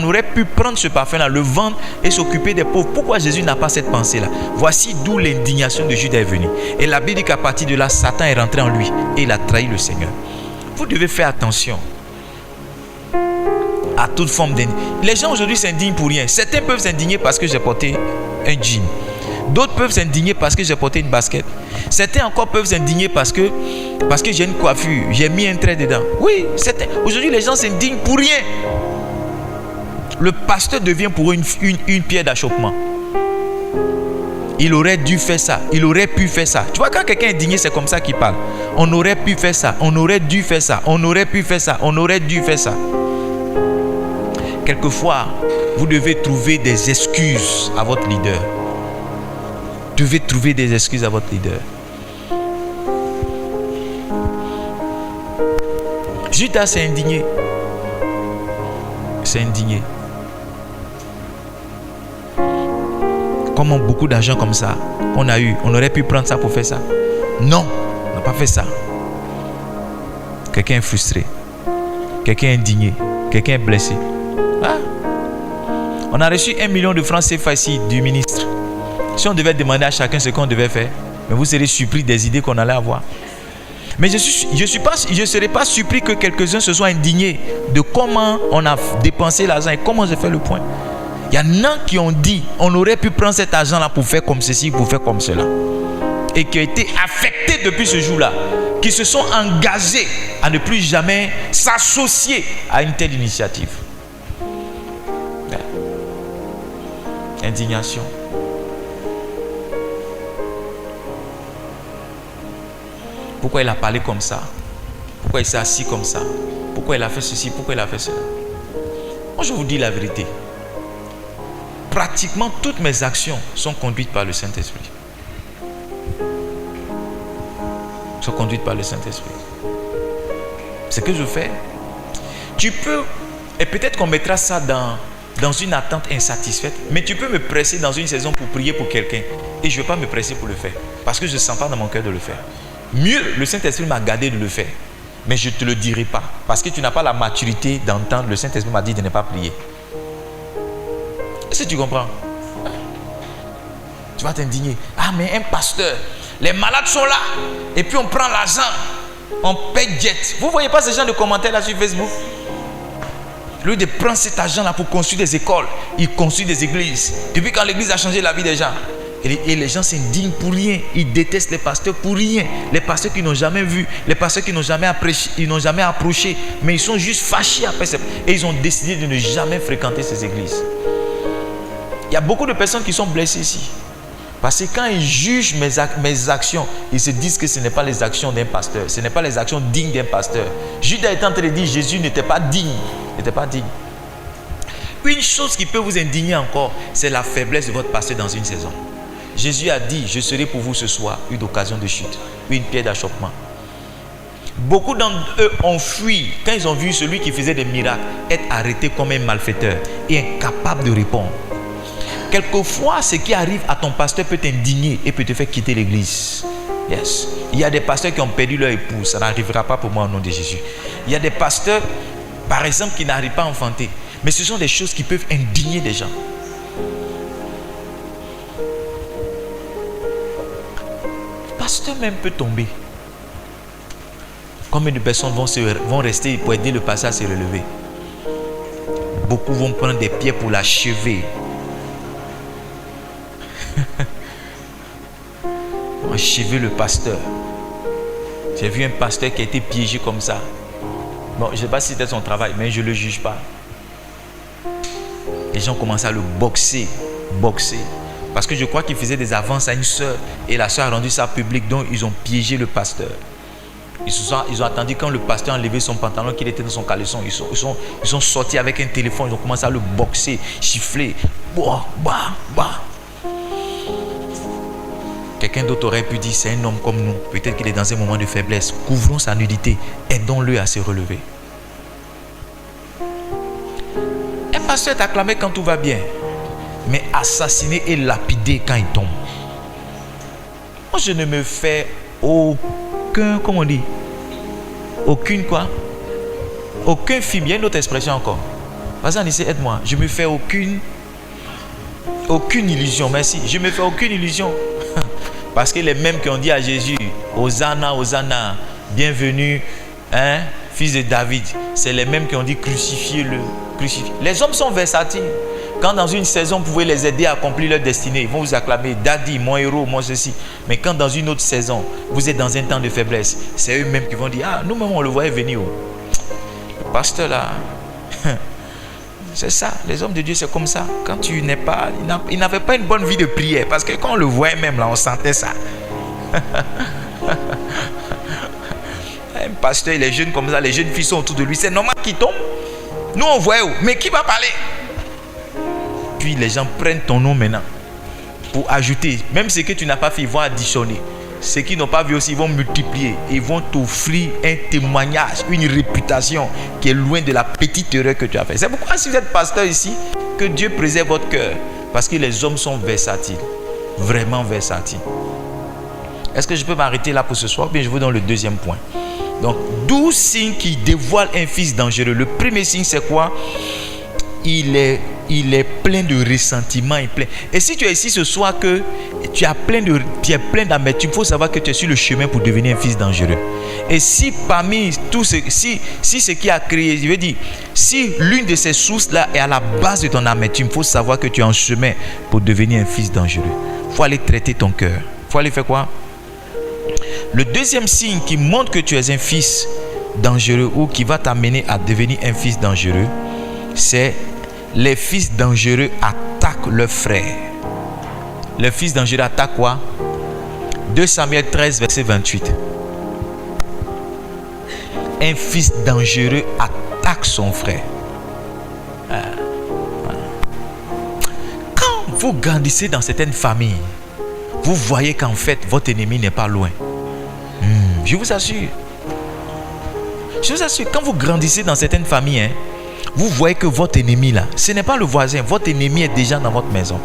aurait pu prendre ce parfum-là, le vendre et s'occuper des pauvres. Pourquoi Jésus n'a pas cette pensée-là? Voici d'où l'indignation de Judas est venue. Et la Bible dit qu'à partir de là, Satan est rentré en lui et il a trahi le Seigneur. Vous devez faire attention à toute forme d'indignation. Les gens aujourd'hui s'indignent pour rien. Certains peuvent s'indigner parce que j'ai porté un jean. D'autres peuvent s'indigner parce que j'ai porté une basket. Certains encore peuvent s'indigner parce que j'ai une coiffure, j'ai mis un trait dedans. Oui, aujourd'hui les gens s'indignent pour rien. Le pasteur devient pour eux une pierre d'achoppement. Il aurait dû faire ça, il aurait pu faire ça. Tu vois, quand quelqu'un est indigné, c'est comme ça qu'il parle. On aurait pu faire ça, on aurait dû faire ça, on aurait pu faire ça, on aurait dû faire ça. Quelquefois, vous devez trouver des excuses à votre leader. Vous devez trouver des excuses à votre leader. Judas s'est indigné. C'est indigné. Comment beaucoup d'argent comme ça qu'on a eu, on aurait pu prendre ça pour faire ça? Non, on n'a pas fait ça. Quelqu'un est frustré. Quelqu'un est indigné. Quelqu'un est blessé. Ah. On a reçu 1 million de francs CFA ici du ministre. Si on devait demander à chacun ce qu'on devait faire, mais vous serez surpris des idées qu'on allait avoir. Mais je ne serais pas surpris que quelques-uns se soient indignés de comment on a dépensé l'argent et comment j'ai fait le point. Il y en a qui ont dit, on aurait pu prendre cet argent-là pour faire comme ceci, pour faire comme cela. Et qui ont été affectés depuis ce jour-là, qui se sont engagés à ne plus jamais s'associer à une telle initiative. Indignation. Pourquoi il a parlé comme ça? Pourquoi il s'est assis comme ça? Pourquoi il a fait ceci? Pourquoi il a fait cela? Moi, je vous dis la vérité. Pratiquement toutes mes actions sont conduites par le Saint-Esprit. Sont conduites par le Saint-Esprit. Ce que je fais, tu peux, et peut-être qu'on mettra ça dans une attente insatisfaite, mais tu peux me presser dans une saison pour prier pour quelqu'un et je ne vais pas me presser pour le faire parce que je ne sens pas dans mon cœur de le faire. Mieux, le Saint-Esprit m'a gardé de le faire, mais je ne te le dirai pas parce que tu n'as pas la maturité d'entendre. Le Saint-Esprit m'a dit de ne pas prier. Est-ce que tu comprends? Tu vas t'indigner. Ah, mais un pasteur, les malades sont là et puis on prend l'argent, on paye jet. Vous ne voyez pas ce genre de commentaires là sur Facebook? Au lieu de prendre cet argent-là pour construire des écoles, il construit des églises. Depuis quand l'église a changé la vie des gens. Et les gens s'indignent pour rien. Ils détestent les pasteurs pour rien. Les pasteurs qu'ils n'ont jamais vus, les pasteurs qu'ils n'ont jamais approché, mais ils sont juste fâchés après ça. Et ils ont décidé de ne jamais fréquenter ces églises. Il y a beaucoup de personnes qui sont blessées ici. Parce que quand ils jugent mes actions, ils se disent que ce n'est pas les actions d'un pasteur. Ce n'est pas les actions dignes d'un pasteur. Judas est en train de dire que Jésus n'était pas digne. N'était pas digne. Une chose qui peut vous indigner encore, c'est la faiblesse de votre pasteur dans une saison. Jésus a dit, je serai pour vous ce soir une occasion de chute, une pierre d'achoppement. Beaucoup d'entre eux ont fui quand ils ont vu celui qui faisait des miracles être arrêté comme un malfaiteur et incapable de répondre. Quelquefois, ce qui arrive à ton pasteur peut t'indigner et peut te faire quitter l'église. Yes. Il y a des pasteurs qui ont perdu leur épouse. Ça n'arrivera pas pour moi au nom de Jésus. Il y a des pasteurs, par exemple, qui n'arrivent pas à enfanter. Mais ce sont des choses qui peuvent indigner des gens. Le pasteur même peut tomber. Combien de personnes vont rester pour aider le pasteur à se relever? Beaucoup vont prendre des pierres pour l'achever. Achever le pasteur. J'ai vu un pasteur qui a été piégé comme ça. Bon, je ne sais pas si c'était son travail, mais je ne le juge pas. Les gens commencent à le boxer. Parce que je crois qu'il faisait des avances à une soeur. Et la soeur a rendu ça public. Donc ils ont piégé le pasteur. Ils ont attendu quand le pasteur a enlevé son pantalon, qu'il était dans son caleçon. Ils sont sortis avec un téléphone. Ils ont commencé à le boxer, chiffler. Quelqu'un d'autre aurait pu dire, c'est un homme comme nous. Peut-être qu'il est dans un moment de faiblesse. Couvrons sa nudité. Aidons-le à se relever. Un pasteur est acclamé quand tout va bien, mais assassiné et lapidé quand il tombe. Moi, je ne me fais aucun film. Il y a une autre expression encore. Vas-y, Anissé, aide-moi. Je me fais aucune illusion. Merci. Je me fais aucune illusion. Parce que les mêmes qui ont dit à Jésus, Hosanna, Hosanna, bienvenue, fils de David, c'est les mêmes qui ont dit crucifiez-le. Les hommes sont versatiles. Quand dans une saison, vous pouvez les aider à accomplir leur destinée, ils vont vous acclamer, Daddy, mon héros, moi ceci. Mais quand dans une autre saison, vous êtes dans un temps de faiblesse, c'est eux-mêmes qui vont dire, ah, nous-mêmes on le voyait venir. Le pasteur là, c'est ça, les hommes de Dieu c'est comme ça. Quand tu n'es pas, il n'avait pas une bonne vie de prière. Parce que quand on le voyait même là, on sentait ça. Un pasteur, les jeunes comme ça, les jeunes filles sont autour de lui. C'est normal qu'il tombe. Nous on voit où? Mais qui va parler? Puis les gens prennent ton nom maintenant pour ajouter. Même ce que tu n'as pas fait, ils vont additionner. Ceux qui n'ont pas vu aussi, ils vont multiplier. Ils vont t'offrir un témoignage, une réputation qui est loin de la petite erreur que tu as fait. C'est pourquoi si vous êtes pasteur ici, que Dieu préserve votre cœur. Parce que les hommes sont versatiles. Vraiment versatiles. Est-ce que je peux m'arrêter là pour ce soir? Bien, je vous donne le deuxième point. Donc, 12 signes qui dévoilent un fils dangereux. Le premier signe, c'est quoi? Il est plein de ressentiment. Et si tu es ici ce soir que tu es plein d'amertume, il faut savoir que tu es sur le chemin pour devenir un fils dangereux. Et si parmi tout ce, si ce qui a créé, je veux dire, si l'une de ces sources-là est à la base de ton amertume, il faut savoir que tu es en chemin pour devenir un fils dangereux. Il faut aller traiter ton cœur. Il faut aller faire quoi? Le deuxième signe qui montre que tu es un fils dangereux ou qui va t'amener à devenir un fils dangereux, c'est les fils dangereux attaquent leurs frères. Les fils dangereux attaquent quoi? 2 Samuel 13, verset 28. Un fils dangereux attaque son frère. Quand vous grandissez dans certaines familles, vous voyez qu'en fait, votre ennemi n'est pas loin. Je vous assure. Je vous assure, quand vous grandissez dans certaines familles, vous voyez que votre ennemi là, ce n'est pas le voisin, votre ennemi est déjà dans votre maison.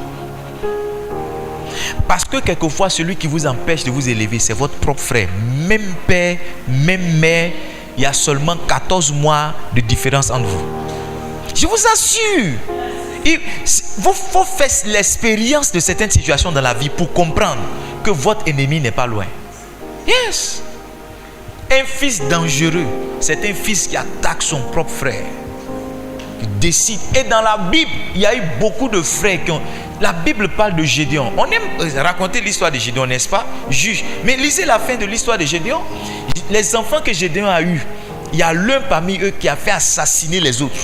Parce que quelquefois, celui qui vous empêche de vous élever, c'est votre propre frère. Même père, même mère, il y a seulement 14 mois de différence entre vous. Je vous assure. Il faut faire l'expérience de certaines situations dans la vie pour comprendre que votre ennemi n'est pas loin. Yes. Un fils dangereux, c'est un fils qui attaque son propre frère. Il décide. Et dans la Bible, il y a eu beaucoup de frères qui ont... La Bible parle de Gédéon. On aime raconter l'histoire de Gédéon, n'est-ce pas? Juge. Mais lisez la fin de l'histoire de Gédéon. Les enfants que Gédéon a eus, il y a l'un parmi eux qui a fait assassiner les autres.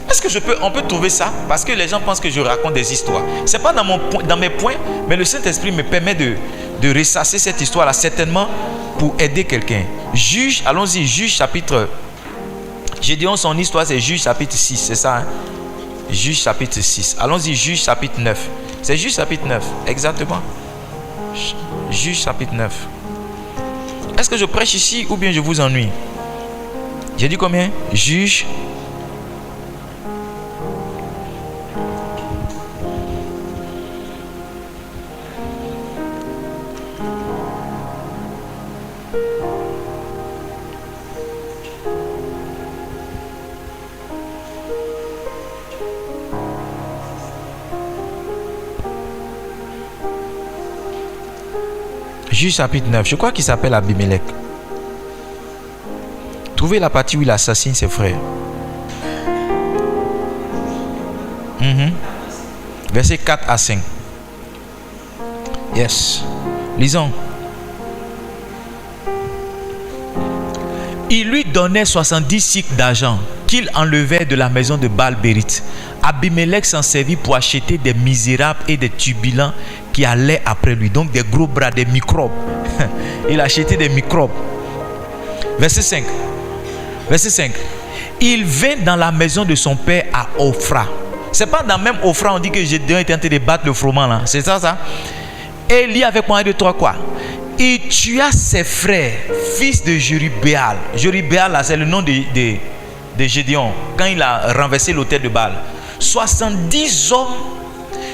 Est-ce que on peut trouver ça? Parce que les gens pensent que je raconte des histoires. Ce n'est pas dans mes points, mais le Saint-Esprit me permet de ressasser cette histoire-là, certainement pour aider quelqu'un. Juge, allons-y, Juge chapitre... Gédéon, son histoire, c'est Juge chapitre 6, c'est ça, hein? Juge chapitre 6. Allons-y, Juge chapitre 9. C'est Juge chapitre 9, exactement. Juge chapitre 9. Est-ce que je prêche ici ou bien je vous ennuie? J'ai dit combien? Juge. Juge chapitre 9, je crois qu'il s'appelle Abimelech. Trouvez la partie où il assassine ses frères. Versets 4 à 5. Yes. Lisons. Il lui donnait 70 cycles d'argent qu'il enlevait de la maison de Baal-Bérith. Abimelech s'en servit pour acheter des misérables et des turbulents qui allaient après lui. Donc des gros bras, des microbes. Il achetait des microbes. Verset 5. Verset 5. Il vint dans la maison de son père à Ophra. C'est pas dans même Ophra, on dit que Gédéon était en train de battre le froment là. C'est ça? Et il y avait combien de toi quoi? Il tua ses frères, fils de Jérubéal. Jérubéal là, c'est le nom de Gédéon. Quand il a renversé l'autel de Baal. 70 hommes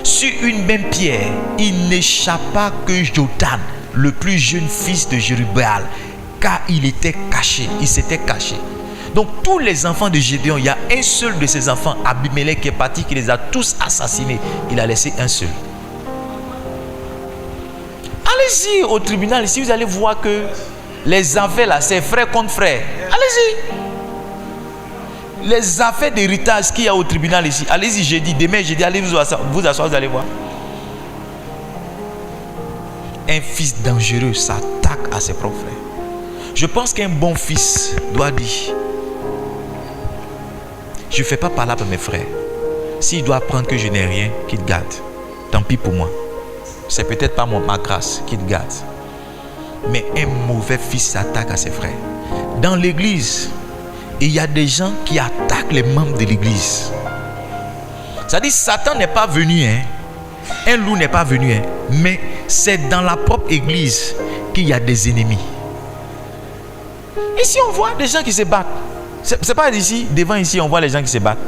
sur une même pierre. Il n'échappa que Jotham, le plus jeune fils de Jérubéal, car il était caché, il s'était caché. Donc tous les enfants de Gédéon, il y a un seul de ses enfants, Abimelech, qui est parti, qui les a tous assassinés. Il a laissé un seul. Allez-y au tribunal, ici vous allez voir que les affaires là, c'est frère contre frère. Allez-y. Les affaires d'héritage qu'il y a au tribunal ici, allez-y jeudi, demain jeudi, allez vous asseoir, vous allez voir. Un fils dangereux s'attaque à ses propres frères. Je pense qu'un bon fils doit dire: je ne fais pas parler à mes frères. S'il doit apprendre que je n'ai rien, qu'il garde. Tant pis pour moi. C'est peut-être pas ma grâce qu'il garde. Mais un mauvais fils s'attaque à ses frères. Dans l'église, il y a des gens qui attaquent les membres de l'église. C'est-à-dire, Satan n'est pas venu, un loup n'est pas venu, mais c'est dans la propre église qu'il y a des ennemis. Ici, on voit des gens qui se battent. C'est pas ici, devant ici, on voit les gens qui se battent.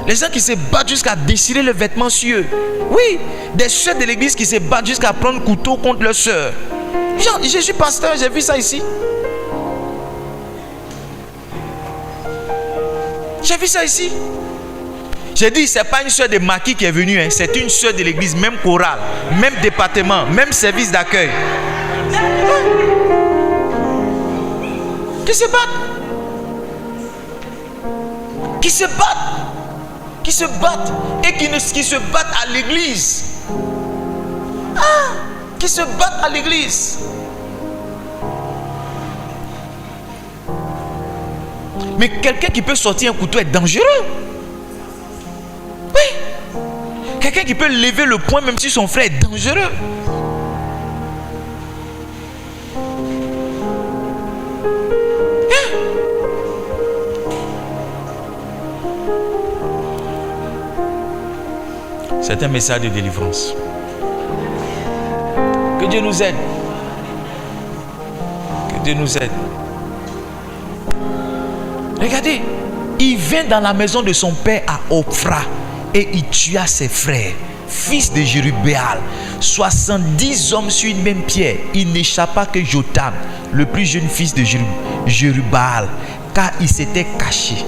Les gens qui se battent jusqu'à déchirer le vêtement sur eux. Oui, des soeurs de l'église qui se battent jusqu'à prendre couteau contre leurs soeurs. Je suis pasteur, j'ai vu ça ici. J'ai vu ça ici. J'ai dit, c'est pas une soeur de maquis qui est venue, c'est une soeur de l'église, même chorale, même département, même service d'accueil. Qui se battent. Qui se battent. Qui se battent. Et qui se battent à l'église. Qui se battent à l'église. Mais quelqu'un qui peut sortir un couteau est dangereux. Oui. Quelqu'un qui peut lever le poing même si son frère est dangereux. C'est un message de délivrance. Que Dieu nous aide. Que Dieu nous aide. Regardez, il vint dans la maison de son père à Ophra et il tua ses frères, fils de Jérubéal. 70 hommes sur une même pierre. Il n'échappa que Jotam, le plus jeune fils de Jérubéal, car il s'était caché.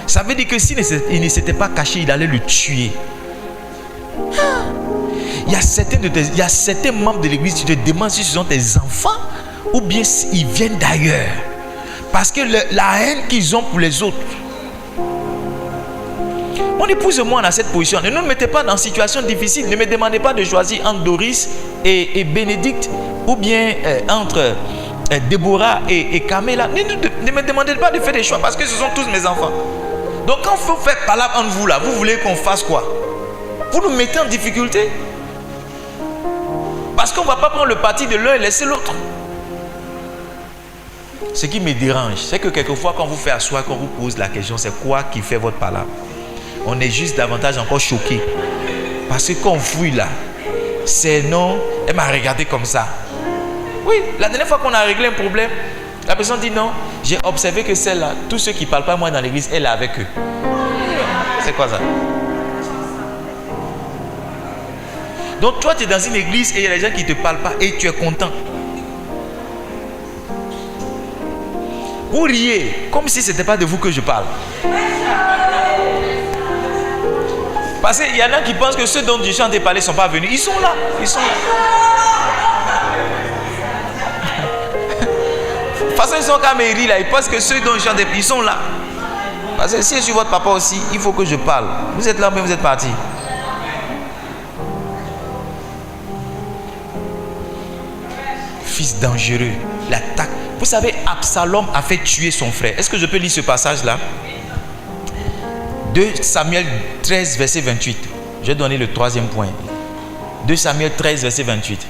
Ça veut dire que s'il ne s'était pas caché, il allait le tuer. Il y a certains membres de l'église, tu te demandes si ce sont tes enfants ou bien ils viennent d'ailleurs. Parce que la haine qu'ils ont pour les autres. Mon épouse et moi, on a cette position. Ne nous mettez pas dans une situation difficile. Ne me demandez pas de choisir entre Doris et Bénédicte ou bien entre Déborah et Caméla. Ne me demandez pas de faire des choix parce que ce sont tous mes enfants. Donc quand il faut faire palabre entre vous là, vous voulez qu'on fasse quoi? Vous nous mettez en difficulté. Parce qu'on ne va pas prendre le parti de l'un et laisser l'autre. Ce qui me dérange, c'est que quelquefois quand vous faites asseoir, quand vous pose la question, c'est quoi qui fait votre palabre? On est juste davantage encore choqué. Parce que quand on fouille là, c'est non, elle m'a regardé comme ça. Oui, la dernière fois qu'on a réglé un problème, la personne dit non, j'ai observé que celle-là, tous ceux qui ne parlent pas moi dans l'église, elle est avec eux. C'est quoi ça? Donc toi tu es dans une église et il y a des gens qui ne te parlent pas et tu es content. Vous riez comme si ce n'était pas de vous que je parle. Parce qu'il y en a qui pensent que ceux dont je chante et parler ne sont pas venus. Ils sont là. Ils sont là. De toute façon, ils sont comme Eri là. Ils pensent que ceux dont je chante et ils sont là. Parce que si je suis votre papa aussi, il faut que je parle. Vous êtes là mais vous êtes parti. Fils dangereux, l'attaque. Vous savez, Absalom a fait tuer son frère. Est-ce que je peux lire ce passage-là? 2 Samuel 13, verset 28. Je vais donner le troisième point. 2 Samuel 13, verset 28.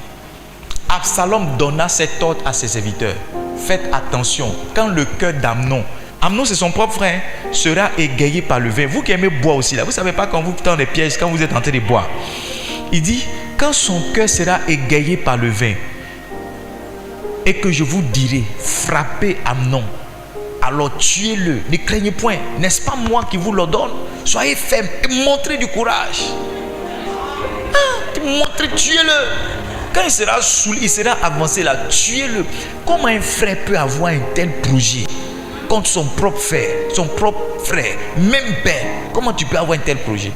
Absalom donna cet ordre à ses serviteurs. Faites attention, quand le cœur d'Amnon, Amnon c'est son propre frère, sera égayé par le vin. Vous qui aimez boire aussi là, vous ne savez pas quand vous tendez des pièges, quand vous êtes en train de boire. Il dit, quand son cœur sera égayé par le vin, et que je vous dirai, frappez Amnon, alors tuez-le, ne craignez point, n'est-ce pas moi qui vous l'ordonne? Soyez ferme et montrez du courage. Montrez, tuez-le. Quand il sera saoulé, il sera avancé là, tuez-le. Comment un frère peut avoir un tel projet contre son propre frère, même père? Comment tu peux avoir un tel projet?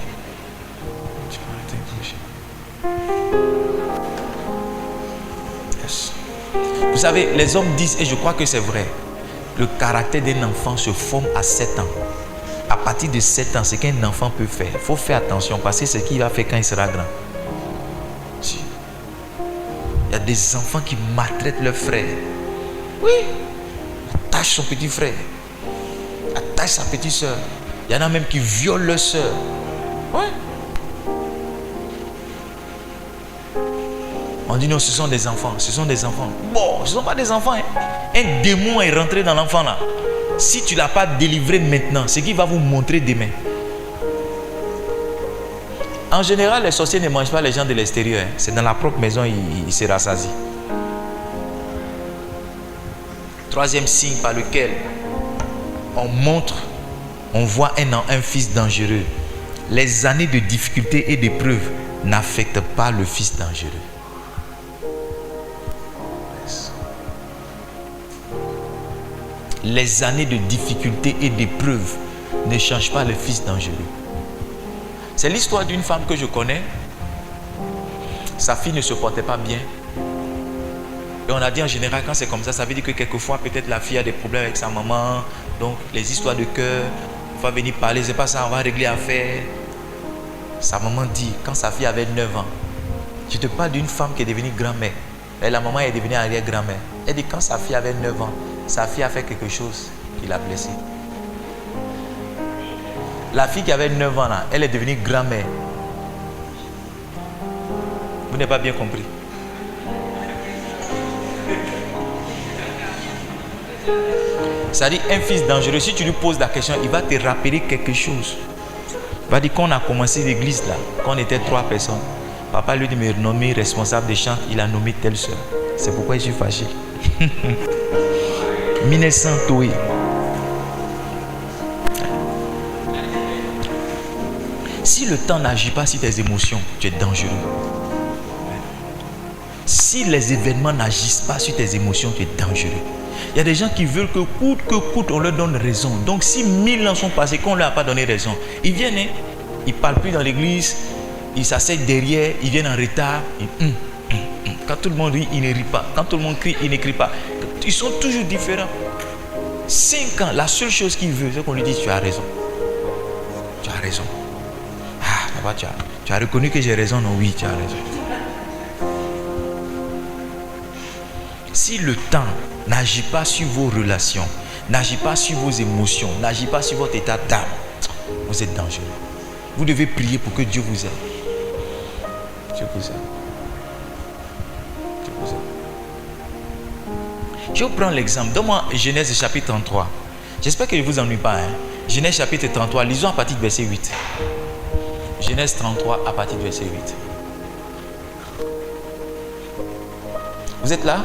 Vous savez, les hommes disent, et je crois que c'est vrai, le caractère d'un enfant se forme à 7 ans. À partir de 7 ans, ce qu'un enfant peut faire, il faut faire attention parce que c'est ce qu'il va faire quand il sera grand. Il y a des enfants qui maltraitent leur frère. Oui. Attache son petit frère. Attache sa petite soeur. Il y en a même qui violent leur soeur. Oui. On dit non, ce sont des enfants. Ce sont des enfants. Bon, ce ne sont pas des enfants. Hein. Un démon est rentré dans l'enfant là. Si tu ne l'as pas délivré maintenant, c'est qu'il va vous montrer demain. En général, les sorciers ne mangent pas les gens de l'extérieur. Hein. C'est dans la propre maison, ils se rassasient. Troisième signe par lequel on voit un fils dangereux. Les années de difficulté et d'épreuve n'affectent pas le fils dangereux. Les années de difficulté et d'épreuve ne changent pas le fils dangereux. C'est l'histoire d'une femme que je connais. Sa fille ne se portait pas bien. Et on a dit en général, quand c'est comme ça, ça veut dire que quelquefois, peut-être la fille a des problèmes avec sa maman. Donc, les histoires de cœur, il faut venir parler, c'est pas ça, on va régler l'affaire. Sa maman dit, quand sa fille avait 9 ans, je te parle d'une femme qui est devenue grand-mère. Et la maman est devenue arrière-grand-mère. Elle dit, quand sa fille avait 9 ans, sa fille a fait quelque chose qui l'a blessée. La fille qui avait 9 ans, là, elle est devenue grand-mère. Vous n'avez pas bien compris. C'est-à-dire, un fils dangereux, si tu lui poses la question, il va te rappeler quelque chose. Pas dit qu'on a commencé l'église là, quand on était 3 personnes. Papa lui dit me nommer responsable des chants, il a nommé telle soeur. C'est pourquoi je suis fâché. 1900 Toé. Si le temps n'agit pas sur tes émotions, tu es dangereux. Si les événements n'agissent pas sur tes émotions, tu es dangereux. Il y a des gens qui veulent que coûte, on leur donne raison. Donc si 1000 ans sont passés, qu'on ne leur a pas donné raison, ils viennent, ils ne parlent plus dans l'église, ils s'asseyent derrière, ils viennent en retard. Quand tout le monde rit, ils ne rient pas. Quand tout le monde crie, ils ne crient pas. Ils sont toujours différents. 5 ans, la seule chose qu'il veut, c'est qu'on lui dise tu as raison. Tu as raison. Ah, papa, tu as reconnu que j'ai raison? Non, oui, tu as raison. Si le temps n'agit pas sur vos relations, n'agit pas sur vos émotions, n'agit pas sur votre état d'âme, vous êtes dangereux. Vous devez prier pour que Dieu vous aide. Dieu vous aide. Dieu vous aide. Je vais vous prendre l'exemple. Donne-moi Genèse chapitre 33. J'espère que je ne vous ennuie pas. Genèse chapitre 33. Lisons à partir du verset 8. Genèse 33 à partir du verset 8. Vous êtes là?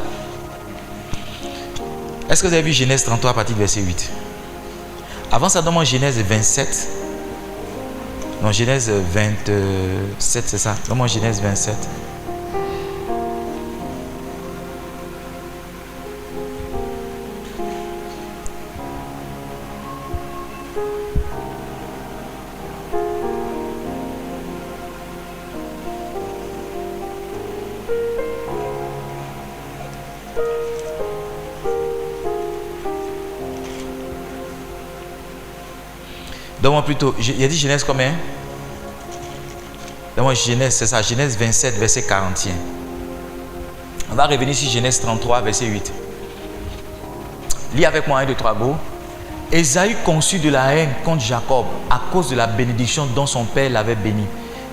Est-ce que vous avez vu Genèse 33 à partir du verset 8? Avant ça, donne-moi Genèse 27. Non, Genèse 27, c'est ça. Donne-moi Genèse 27. Donne-moi plutôt, il a dit Genèse combien? Donne-moi Genèse, c'est ça, Genèse 27, verset 41. On va revenir sur Genèse 33, verset 8. Lis avec moi 1, 2, 3, go. Ésaü conçut de la haine contre Jacob à cause de la bénédiction dont son père l'avait béni.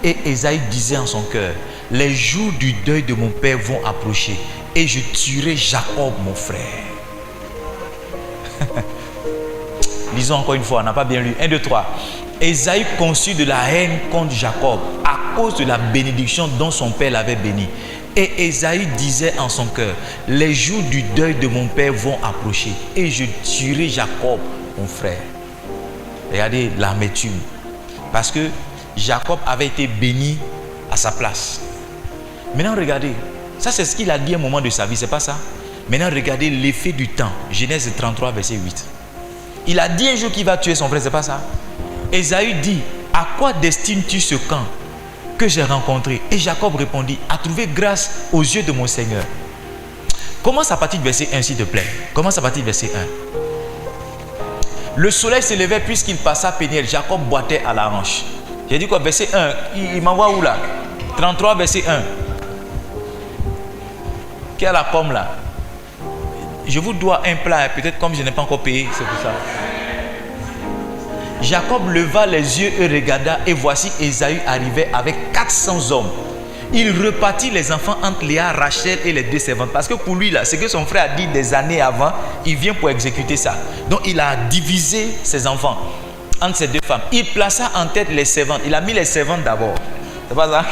Et Ésaü disait en son cœur, les jours du deuil de mon père vont approcher et je tuerai Jacob mon frère. Lisons encore une fois, on n'a pas bien lu. 1, 2, 3. Ésaü conçut de la haine contre Jacob à cause de la bénédiction dont son père l'avait béni. Et Ésaü disait en son cœur, les jours du deuil de mon père vont approcher et je tuerai Jacob mon frère. Regardez l'amertume. Parce que Jacob avait été béni à sa place. Maintenant regardez, ça c'est ce qu'il a dit à un moment de sa vie, c'est pas ça? Maintenant regardez l'effet du temps. Genèse 33 verset 8. Il a dit un jour qu'il va tuer son frère, c'est pas ça? Ésaü dit, à quoi destines-tu ce camp que j'ai rencontré? Et Jacob répondit, à trouver grâce aux yeux de mon Seigneur. Commence à partir du verset 1 s'il te plaît. Commence à partir du verset 1. Le soleil se levait puisqu'il passa Péniel. Jacob boitait à la hanche. J'ai dit quoi? Verset 1. Il m'envoie où là? 33 verset 1. Qui a la pomme là? Je vous dois un plat, peut-être comme je n'ai pas encore payé, c'est pour ça. Jacob leva les yeux et regarda, et voici Ésaü arrivait avec 400 hommes. Il repartit les enfants entre Léa, Rachel et les 2 servantes. Parce que pour lui, là, ce que son frère a dit des années avant, il vient pour exécuter ça. Donc il a divisé ses enfants entre ces 2 femmes. Il plaça en tête les servantes. Il a mis les servantes d'abord. C'est pas ça?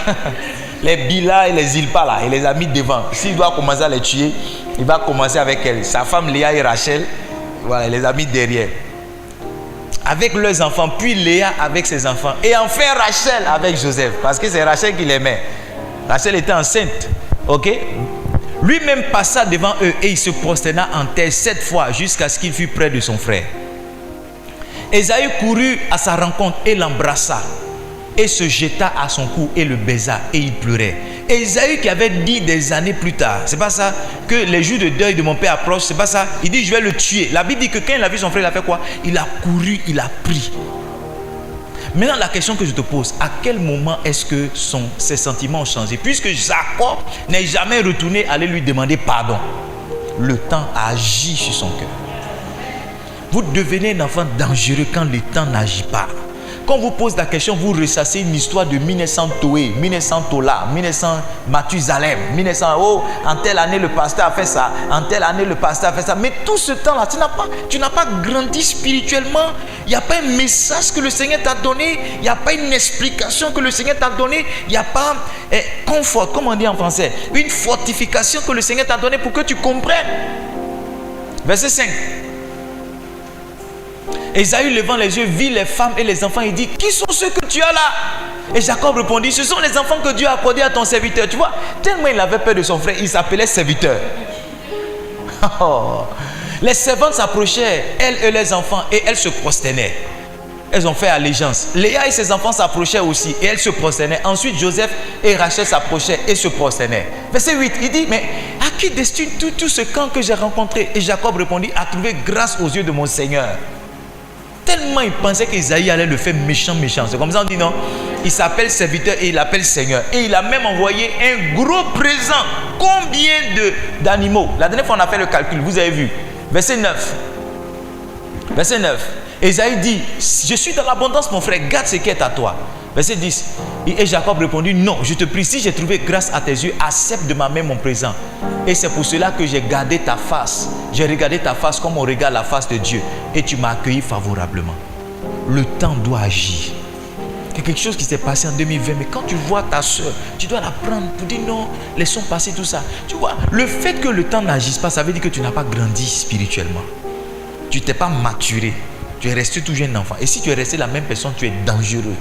Les Bila et les Zilpa là, il les a mis devant. S'il doit commencer à les tuer, il va commencer avec elles. Sa femme Léa et Rachel, voilà, il les a mis derrière. Avec leurs enfants, puis Léa avec ses enfants. Et enfin Rachel avec Joseph. Parce que c'est Rachel qui l'aimait. Rachel était enceinte. Ok? Lui-même passa devant eux et il se prosterna en terre 7 fois jusqu'à ce qu'il fût près de son frère. Ésaü courut à sa rencontre et l'embrassa. Et se jeta à son cou et le baisa et il pleurait. Et Ésaü qui avait dit des années plus tard, c'est pas ça, que les jours de deuil de mon père approchent, c'est pas ça, il dit je vais le tuer. La Bible dit que quand il a vu son frère, il a fait quoi? Il a couru, il a pris. Maintenant la question que je te pose, à quel moment est-ce que ses sentiments ont changé? Puisque Jacob n'est jamais retourné aller lui demander pardon. Le temps a agi sur son cœur. Vous devenez un enfant dangereux quand le temps n'agit pas. Quand vous posez la question, vous ressassez une histoire de 1900 Toé, 1900 Tola, 1900 Mathusalem, 1900, oh, en telle année le pasteur a fait ça, en telle année le pasteur a fait ça. Mais tout ce temps-là, tu n'as pas grandi spirituellement. Il n'y a pas un message que le Seigneur t'a donné. Il n'y a pas une explication que le Seigneur t'a donné. Il n'y a pas confort, comment on dit en français, une fortification que le Seigneur t'a donné pour que tu comprennes. Verset 5. Esaü levant les yeux vit les femmes et les enfants et dit: qui sont ceux que tu as là? Et Jacob répondit: ce sont les enfants que Dieu a accordés à ton serviteur. Tu vois, tellement il avait peur de son frère, il s'appelait serviteur. Les servantes s'approchaient, elles et les enfants, et elles se prosternaient. Elles ont fait allégeance. Léa et ses enfants s'approchaient aussi et elles se prosternaient. Ensuite, Joseph et Rachel s'approchaient et se prosternaient. Verset 8, il dit: mais à qui destine tout ce camp que j'ai rencontré? Et Jacob répondit: à trouver grâce aux yeux de mon Seigneur. Tellement il pensait qu'Isaïe allait le faire méchant. C'est comme ça on dit, non? Il s'appelle serviteur et il appelle Seigneur. Et il a même envoyé un gros présent. Combien d'animaux? La dernière fois on a fait le calcul, vous avez vu. Verset 9. Verset 9. Esaïe dit: je suis dans l'abondance mon frère, garde ce qui est à toi. Verset 10. Et Jacob répondit: non, je te prie, si j'ai trouvé grâce à tes yeux, accepte de ma main mon présent. Et c'est pour cela que j'ai gardé ta face. J'ai regardé ta face comme on regarde la face de Dieu. Et tu m'as accueilli favorablement. Le temps doit agir. Il y a quelque chose qui s'est passé en 2020, mais quand tu vois ta soeur, tu dois la prendre pour dire: non, laissons passer tout ça. Tu vois, le fait que le temps n'agisse pas, ça veut dire que tu n'as pas grandi spirituellement. Tu t'es pas maturé. Tu es resté toujours un enfant. Et si tu es resté la même personne, tu es dangereux.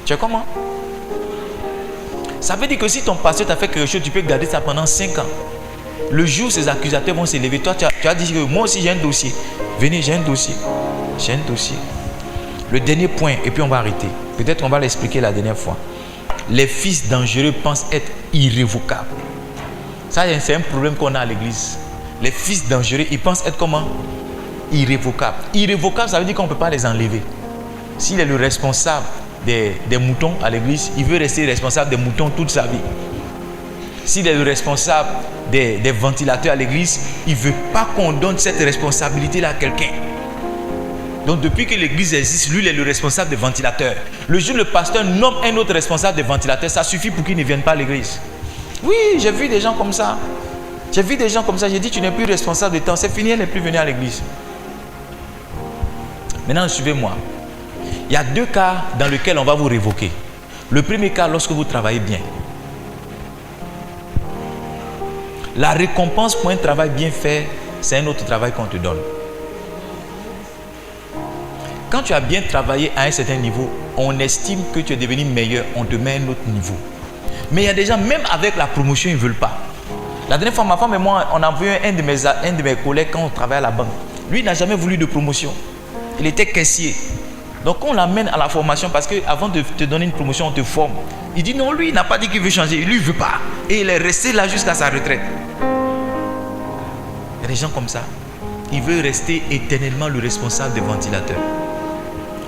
Tu es comment? Ça veut dire que si ton pasteur t'a fait quelque chose, tu peux garder ça pendant 5 ans. Le jour où ces accusateurs vont s'élever, toi tu as dit que moi aussi j'ai un dossier. Venez, j'ai un dossier. J'ai un dossier. Le dernier point, et puis on va arrêter. Peut-être qu'on va l'expliquer la dernière fois. Les fils dangereux pensent être irrévocables. Ça, c'est un problème qu'on a à l'église. Les fils dangereux, ils pensent être comment? Irrévocables. Irrévocables, ça veut dire qu'on ne peut pas les enlever. S'il est le responsable des moutons à l'église, il veut rester responsable des moutons toute sa vie. S'il est le responsable des ventilateurs à l'église, il ne veut pas qu'on donne cette responsabilité-là à quelqu'un. Donc depuis que l'église existe, lui il est le responsable des ventilateurs. Le jour où le pasteur nomme un autre responsable des ventilateurs, ça suffit pour qu'il ne vienne pas à l'église. Oui, j'ai vu des gens comme ça. J'ai vu des gens comme ça. J'ai dit: tu n'es plus responsable de temps. C'est fini, elle n'est plus venue à l'église. Maintenant, suivez-moi. Il y a 2 cas dans lesquels on va vous révoquer. Le premier cas, lorsque vous travaillez bien. La récompense pour un travail bien fait, c'est un autre travail qu'on te donne. Quand tu as bien travaillé à un certain niveau, on estime que tu es devenu meilleur, on te met à un autre niveau. Mais il y a des gens, même avec la promotion, ils ne veulent pas. La dernière fois, ma femme et moi, on a vu un de mes collègues quand on travaillait à la banque. Lui, il n'a jamais voulu de promotion. Il était caissier. Donc on l'amène à la formation parce qu'avant de te donner une promotion, on te forme. Il dit non, lui il n'a pas dit qu'il veut changer, lui il ne veut pas. Et il est resté là jusqu'à sa retraite. Il y a des gens comme ça. Il veut rester éternellement le responsable des ventilateurs.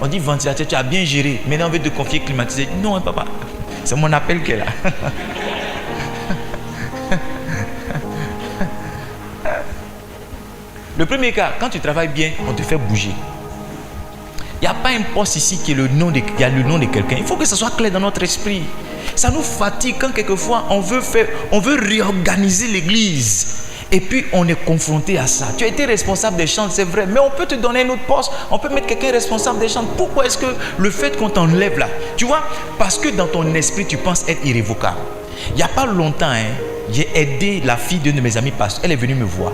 On dit: ventilateur, tu as bien géré. Maintenant on veut te confier climatisé. Non papa, c'est mon appel qui est là. Le premier cas, quand tu travailles bien, on te fait bouger. Il n'y a pas un poste ici qui est le nom de quelqu'un. Il faut que ça soit clair dans notre esprit. Ça nous fatigue quand quelquefois on veut réorganiser l'église. Et puis on est confronté à ça. Tu as été responsable des chants, c'est vrai. Mais on peut te donner un autre poste. On peut mettre quelqu'un responsable des chants. Pourquoi est-ce que le fait qu'on t'enlève là? Tu vois, parce que dans ton esprit, tu penses être irrévocable. Il n'y a pas longtemps, j'ai aidé la fille d'un de mes amis pasteurs. Elle est venue me voir.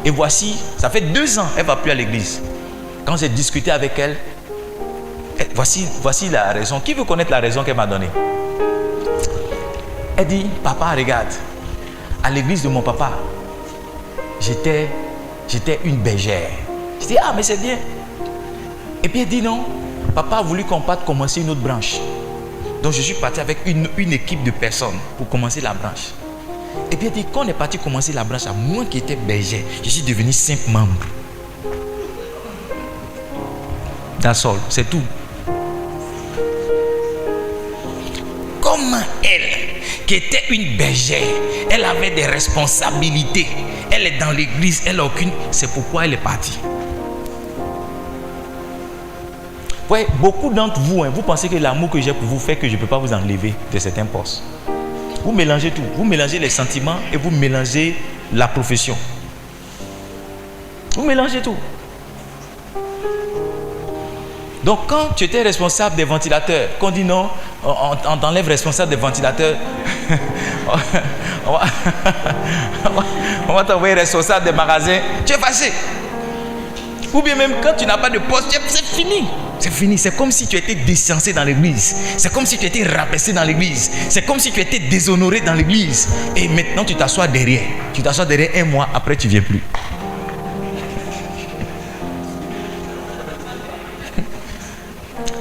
Et voici, ça fait 2 ans, elle ne va plus à l'église. Quand j'ai discuté avec elle, voici la raison. Qui veut connaître la raison qu'elle m'a donnée? Elle dit: papa, regarde, à l'église de mon papa, j'étais une bergère. Je dis: ah, mais c'est bien. Et puis elle dit: non, papa a voulu qu'on parte commencer une autre branche. Donc je suis parti avec une équipe de personnes pour commencer la branche. Et puis elle dit: quand on est parti commencer la branche, à moi qui étais berger, je suis devenu 5 membres. That's all, c'est tout. Comment elle, qui était une bergère, elle avait des responsabilités, elle est dans l'église, elle n'a aucune... C'est pourquoi elle est partie. voyez, beaucoup d'entre vous, vous pensez que l'amour que j'ai pour vous fait que je ne peux pas vous enlever de certains postes. Vous mélangez tout. Vous mélangez les sentiments et vous mélangez la profession. Vous mélangez tout. Donc quand tu étais responsable des ventilateurs, qu'on dit non, on t'enlève responsable des ventilateurs, on va t'envoyer responsable des magasins, tu es fâché. Ou bien même quand tu n'as pas de poste, c'est fini. C'est fini. C'est comme si tu étais décensé dans l'église. C'est comme si tu étais rabaissé dans l'église. C'est comme si tu étais déshonoré dans l'église. Et maintenant tu t'assois derrière. Tu t'assois derrière un mois, après tu ne viens plus.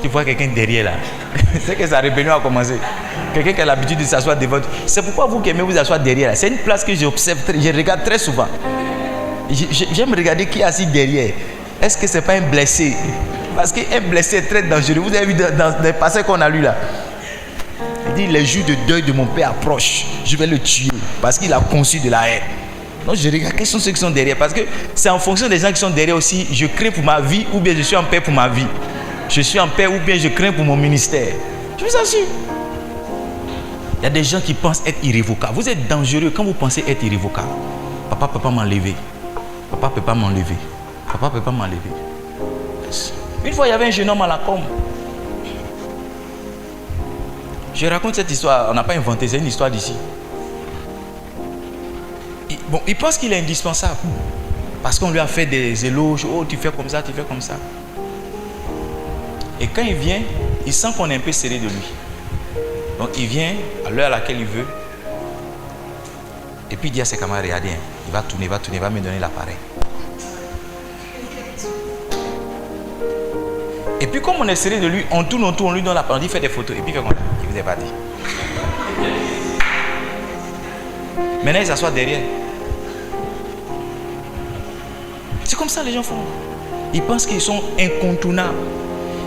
Tu vois quelqu'un derrière là. C'est que sa rébellion a commencé. Quelqu'un qui a l'habitude de s'asseoir devant. C'est pourquoi vous qui aimez vous asseoir derrière là. C'est une place que j'observe, je regarde très souvent. J'aime regarder qui est assis derrière. Est-ce que ce n'est pas un blessé? Parce qu'un blessé est très dangereux. Vous avez vu dans les passages qu'on a lu là. Il dit les jours de deuil de mon père approchent. Je vais le tuer parce qu'il a conçu de la haine. Donc je regarde quels sont ceux qui sont derrière. Parce que c'est en fonction des gens qui sont derrière aussi. Je crains pour ma vie ou bien je suis en paix pour ma vie. Je suis en paix ou bien je crains pour mon ministère. Je vous assure. Il y a des gens qui pensent être irrévocables. Vous êtes dangereux quand vous pensez être irrévocable. Papa ne peut pas m'enlever. Papa ne peut pas m'enlever. Papa ne peut pas m'enlever. Une fois, il y avait un jeune homme à la com. Je raconte cette histoire. On n'a pas inventé, c'est une histoire d'ici. Il pense qu'il est indispensable. Parce qu'on lui a fait des éloges. Oh, tu fais comme ça, tu fais comme ça. Et quand il vient, il sent qu'on est un peu serré de lui. Donc il vient à l'heure à laquelle il veut. Et puis il dit à ses camarades, regardez, il va tourner, il va me donner l'appareil. Et puis comme on est serré de lui, on tourne, on lui donne l'appareil, on dit fait des photos. Et puis il fait comme ça, il vous est parti. Maintenant il s'assoit derrière. C'est comme ça les gens font. Ils pensent qu'ils sont incontournables.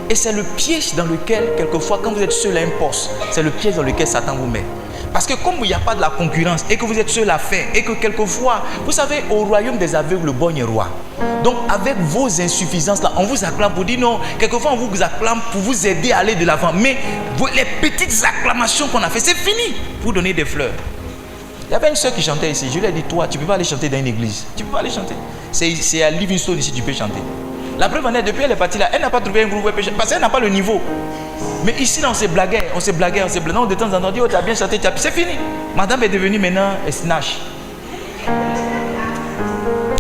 Et c'est le piège dans lequel, quelquefois, quand vous êtes seul à un poste, c'est le piège dans lequel Satan vous met. Parce que comme il n'y a pas de la concurrence et que vous êtes seul à faire et que quelquefois, vous savez, au royaume des aveugles, le bon est roi. Donc avec vos insuffisances là, on vous acclame pour dire non. Quelquefois, on vous acclame pour vous aider à aller de l'avant. Mais les petites acclamations qu'on a fait, c'est fini pour donner des fleurs. Il y avait une soeur qui chantait ici. Je lui ai dit, toi, tu ne peux pas aller chanter dans une église. Tu ne peux pas aller chanter. C'est à Livingstone ici, tu peux chanter. La preuve en est, depuis elle est partie là, elle n'a pas trouvé un groupe parce qu'elle n'a pas le niveau. Mais ici, là, on s'est blagué. Non, de temps en temps, on dit, oh, tu as bien chanté, c'est fini. Madame est devenue maintenant snatch.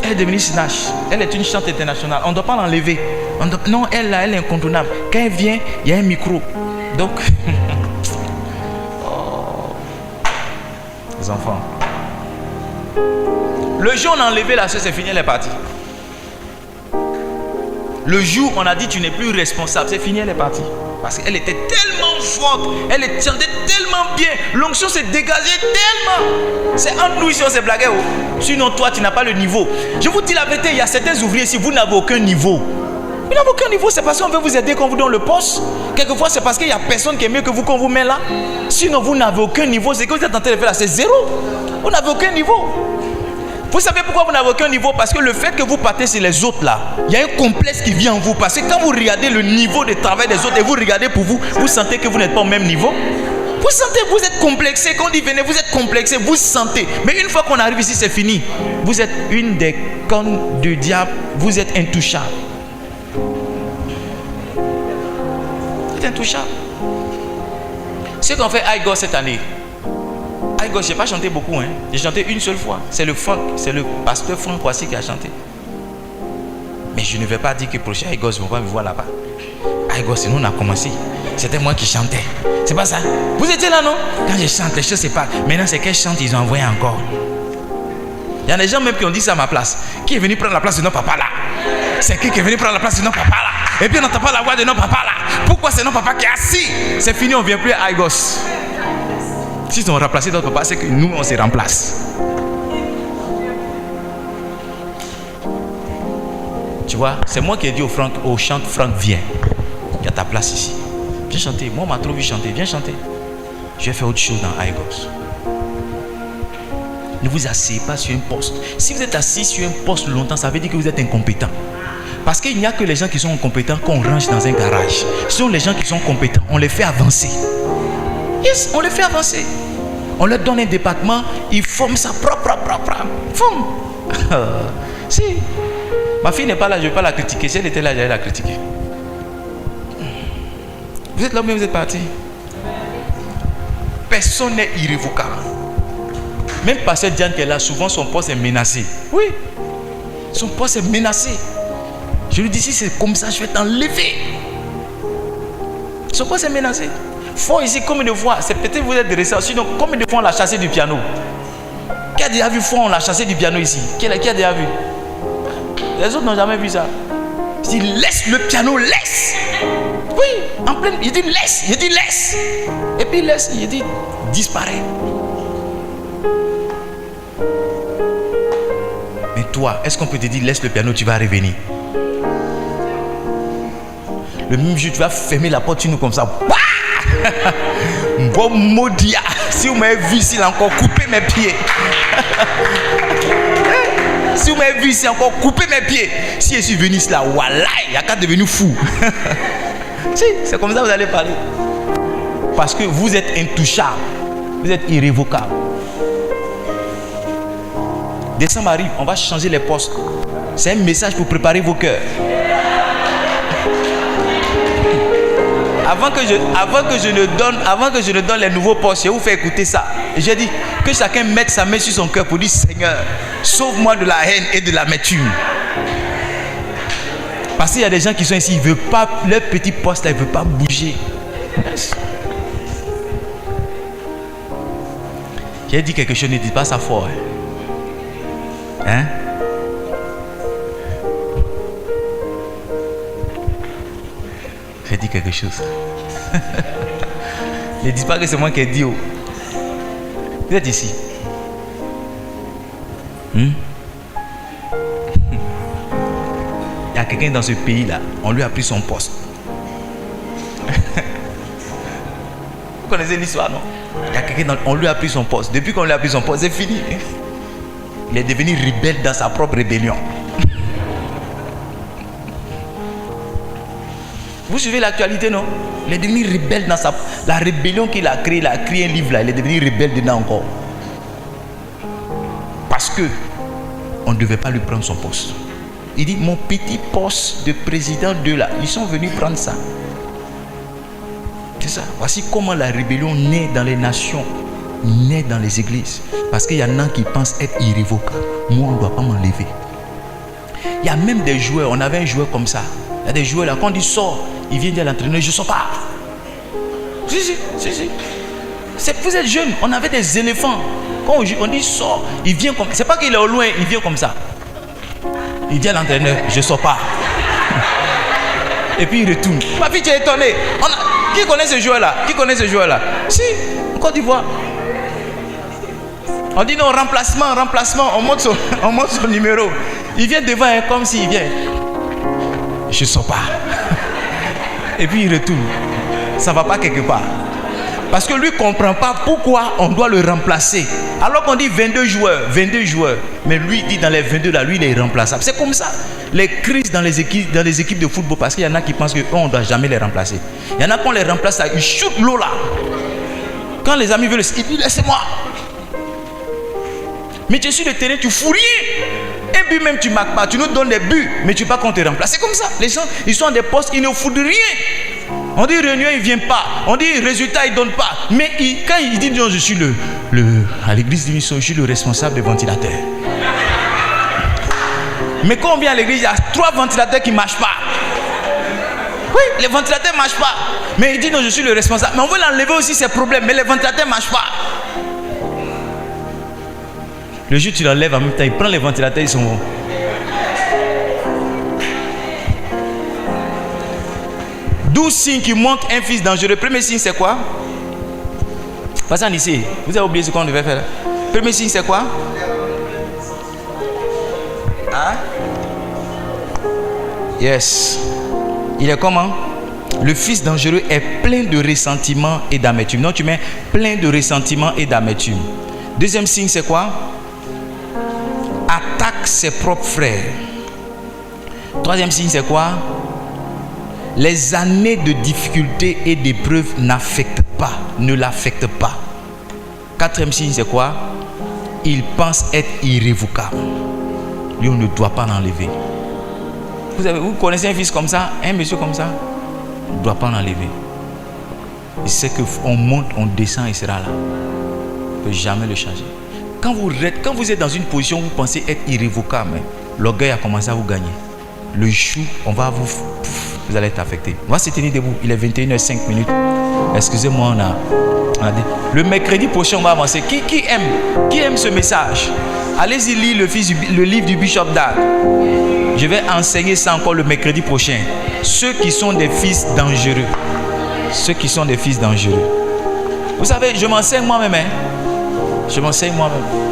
Elle est devenue snatch. Elle est une chante internationale. On ne doit pas l'enlever. Non, elle là, elle est incontournable. Quand elle vient, il y a un micro. Donc, les enfants. Le jour où on a enlevé la soeur, c'est fini, elle est partie. Le jour où on a dit tu n'es plus responsable, c'est fini, elle est partie. Parce qu'elle était tellement forte, elle chantait tellement bien, l'onction s'est dégagée tellement. C'est entre nous ici, on s'est blagué. Sinon toi, tu n'as pas le niveau. Je vous dis la vérité, il y a certains ouvriers ici, vous n'avez aucun niveau. Vous n'avez aucun niveau, c'est parce qu'on veut vous aider quand vous donne le poste. Quelquefois, c'est parce qu'il n'y a personne qui est mieux que vous qu'on vous met là. Sinon, vous n'avez aucun niveau, c'est que vous êtes en train de faire là, c'est zéro. Vous n'avez aucun niveau. Vous savez pourquoi vous n'avez aucun niveau? Parce que le fait que vous partez sur les autres là, il y a un complexe qui vient en vous. Parce que quand vous regardez le niveau de travail des autres et vous regardez pour vous, vous sentez que vous n'êtes pas au même niveau. Vous sentez, vous êtes complexé. Quand on dit venez, vous êtes complexé, vous sentez. Mais une fois qu'on arrive ici, c'est fini. Vous êtes une des cornes du diable, vous êtes intouchable. Vous êtes intouchable. Ce qu'on fait à Igor cette année. Je n'ai pas chanté beaucoup, hein. J'ai chanté une seule fois. C'est le pasteur Franck Kwasi qui a chanté. Mais je ne vais pas dire que prochain Igor, ils ne vont pas me voir là-bas. Igor, sinon on a commencé. C'était moi qui chantais. C'est pas ça? Vous étiez là, non? Quand je chante, les choses se passent. Maintenant, c'est quelle chante ils ont envoyé encore. Il y a des gens même qui ont dit ça à ma place. Qui est venu prendre la place de notre papa là? C'est qui est venu prendre la place de notre papa là? Et puis on n'entend pas la voix de notre papa là. Pourquoi c'est notre papa qui est assis? C'est fini, on ne vient plus à Igor. S'ils ont remplacé notre papa, c'est que nous, on se remplace. Tu vois, c'est moi qui ai dit au chant, Franck, viens. Il y a ta place ici. Viens chanter. Moi, on m'a trop vu chanter. Viens chanter. Je vais faire autre chose dans Aigos. Ne vous asseyez pas sur un poste. Si vous êtes assis sur un poste longtemps, ça veut dire que vous êtes incompétent. Parce qu'il n'y a que les gens qui sont compétents qu'on range dans un garage. Ce sont les gens qui sont compétents, on les fait avancer. Yes, on les fait avancer. On leur donne un département, ils forment ça propre. Forment. Si. Ma fille n'est pas là, je ne vais pas la critiquer. Si elle était là, j'allais la critiquer. Vous êtes là, mais vous êtes parti. Personne n'est irrévocable. Même Pasteur Diane qui est là, souvent son poste est menacé. Oui. Son poste est menacé. Je lui dis, si c'est comme ça, je vais t'enlever. Son poste est menacé. Fort ici, combien de fois, c'est peut-être vous êtes dressé, sinon combien de fois on l'a chassé du piano? Qui a déjà vu Fort, on l'a chassé du piano ici? Qui a déjà vu? Les autres n'ont jamais vu ça. Il dit, laisse le piano, laisse. Oui, en pleine, il dit laisse, il dit laisse. Et puis il laisse, il dit disparaît. Mais toi, est-ce qu'on peut te dire laisse le piano, tu vas revenir? Le même jour, tu vas fermer la porte, tu nous comme ça. Bon maudit. Si vous m'avez vu ici, il a encore coupé mes pieds. Si vous m'avez vu ici, encore coupé mes pieds. Si je suis venu ici là, voilà, il n'y a qu'à devenir fou. Si, c'est comme ça que vous allez parler. Parce que vous êtes intouchable. Vous êtes irrévocable. Décembre arrive, on va changer les postes. C'est un message pour préparer vos cœurs. Avant que je ne donne les nouveaux postes, je vais vous faire écouter ça. Et j'ai dit que chacun mette sa main sur son cœur pour dire Seigneur, sauve-moi de la haine et de l'amertume. Parce qu'il y a des gens qui sont ici, ils ne veulent pas, leur petit poste là, ils ne veulent pas bouger. Yes. J'ai dit quelque chose, ne dis pas ça fort. Hein? J'ai dit quelque chose. Ne dis pas que c'est moi qui ai dit. Oh. Vous êtes ici. Il y a quelqu'un dans ce pays-là, on lui a pris son poste. Vous connaissez l'histoire, non? Il y a quelqu'un, on lui a pris son poste. Depuis qu'on lui a pris son poste, c'est fini. Il est devenu rebelle dans sa propre rébellion. Vous suivez l'actualité, non? Il est devenu rebelle dans la rébellion qu'il a créée. Il a créé un livre là. Il est devenu rebelle dedans encore. Parce que on ne devait pas lui prendre son poste. Il dit, mon petit poste de président de là, ils sont venus prendre ça. C'est ça. Voici comment la rébellion naît dans les nations, naît dans les églises. Parce qu'il y en a qui pensent être irrévocables. Moi, on ne doit pas m'enlever. Il y a même des joueurs, on avait un joueur comme ça. Il y a des joueurs là, quand on dit sort, il vient dire à l'entraîneur, je ne sors pas. Si. Vous êtes jeunes, on avait des éléphants. Quand on dit sort, il vient comme ça. C'est pas qu'il est au loin, il vient comme ça. Il dit à l'entraîneur, je ne sors pas. Et puis il retourne. Ma fille, tu es étonnée. Qui connaît ce joueur-là? Si, en Côte d'Ivoire. On dit non, remplacement. On monte son numéro. Il vient devant comme s'il vient. Je ne sors pas. Et puis il retourne. Ça ne va pas quelque part. Parce que lui ne comprend pas pourquoi on doit le remplacer. Alors qu'on dit 22 joueurs. Mais lui dit dans les 22 là, lui il est irremplaçable. C'est comme ça. Les crises dans les équipes de football, parce qu'il y en a qui pensent qu'on ne doit jamais les remplacer. Il y en a qu'on les remplace là, ils shootent l'eau là. Quand les amis veulent, ils disent laissez-moi. Mais tu es sur le terrain, tu fous rien. Un but même tu ne marques pas, tu nous donnes des buts, mais tu ne veux pas qu'on te remplace. C'est comme ça. Les gens, ils sont à des postes, ils ne foutent rien. On dit réunion, il ne vient pas. On dit résultat, il ne donne pas. Mais quand il dit non, je suis à l'église de mission, je suis le responsable des ventilateurs. Mais quand on vient à l'église, il y a 3 ventilateurs qui ne marchent pas. Oui, les ventilateurs ne marchent pas. Mais il dit non, je suis le responsable. Mais on veut l'enlever aussi, ces problèmes. Mais les ventilateurs ne marchent pas. Le jour où tu l'enlèves en même temps, il prend les ventilateurs, ils sont bons. D'où signe qui montre un fils dangereux. Premier signe, c'est quoi? Passez en ici. Vous avez oublié ce qu'on devait faire. Premier signe, c'est quoi? Hein? Yes. Il est comment? Le fils dangereux est plein de ressentiment et d'amertume. Non, tu mets plein de ressentiment et d'amertume. Deuxième signe, c'est quoi? Attaque ses propres frères. Troisième signe, c'est quoi? Les années de difficultés et d'épreuves ne l'affectent pas. Quatrième signe, c'est quoi? Il pense être irrévocable. Lui, on ne doit pas l'enlever. Vous connaissez un fils comme ça, un monsieur comme ça? On ne doit pas l'enlever. Il sait qu'on monte, on descend, il sera là. On ne peut jamais le changer. Quand vous êtes dans une position où vous pensez être irrévocable, l'orgueil a commencé à vous gagner. Le chou, vous allez être affecté. On va se tenir debout. Il est 21h05. Excusez-moi, on a dit. Le mercredi prochain, on va avancer. Qui aime ce message? Allez-y lire le livre du Bishop Dag. Je vais enseigner ça encore le mercredi prochain. Ceux qui sont des fils dangereux. Ceux qui sont des fils dangereux. Vous savez, je m'enseigne moi-même. Je m'enseigne moi-même.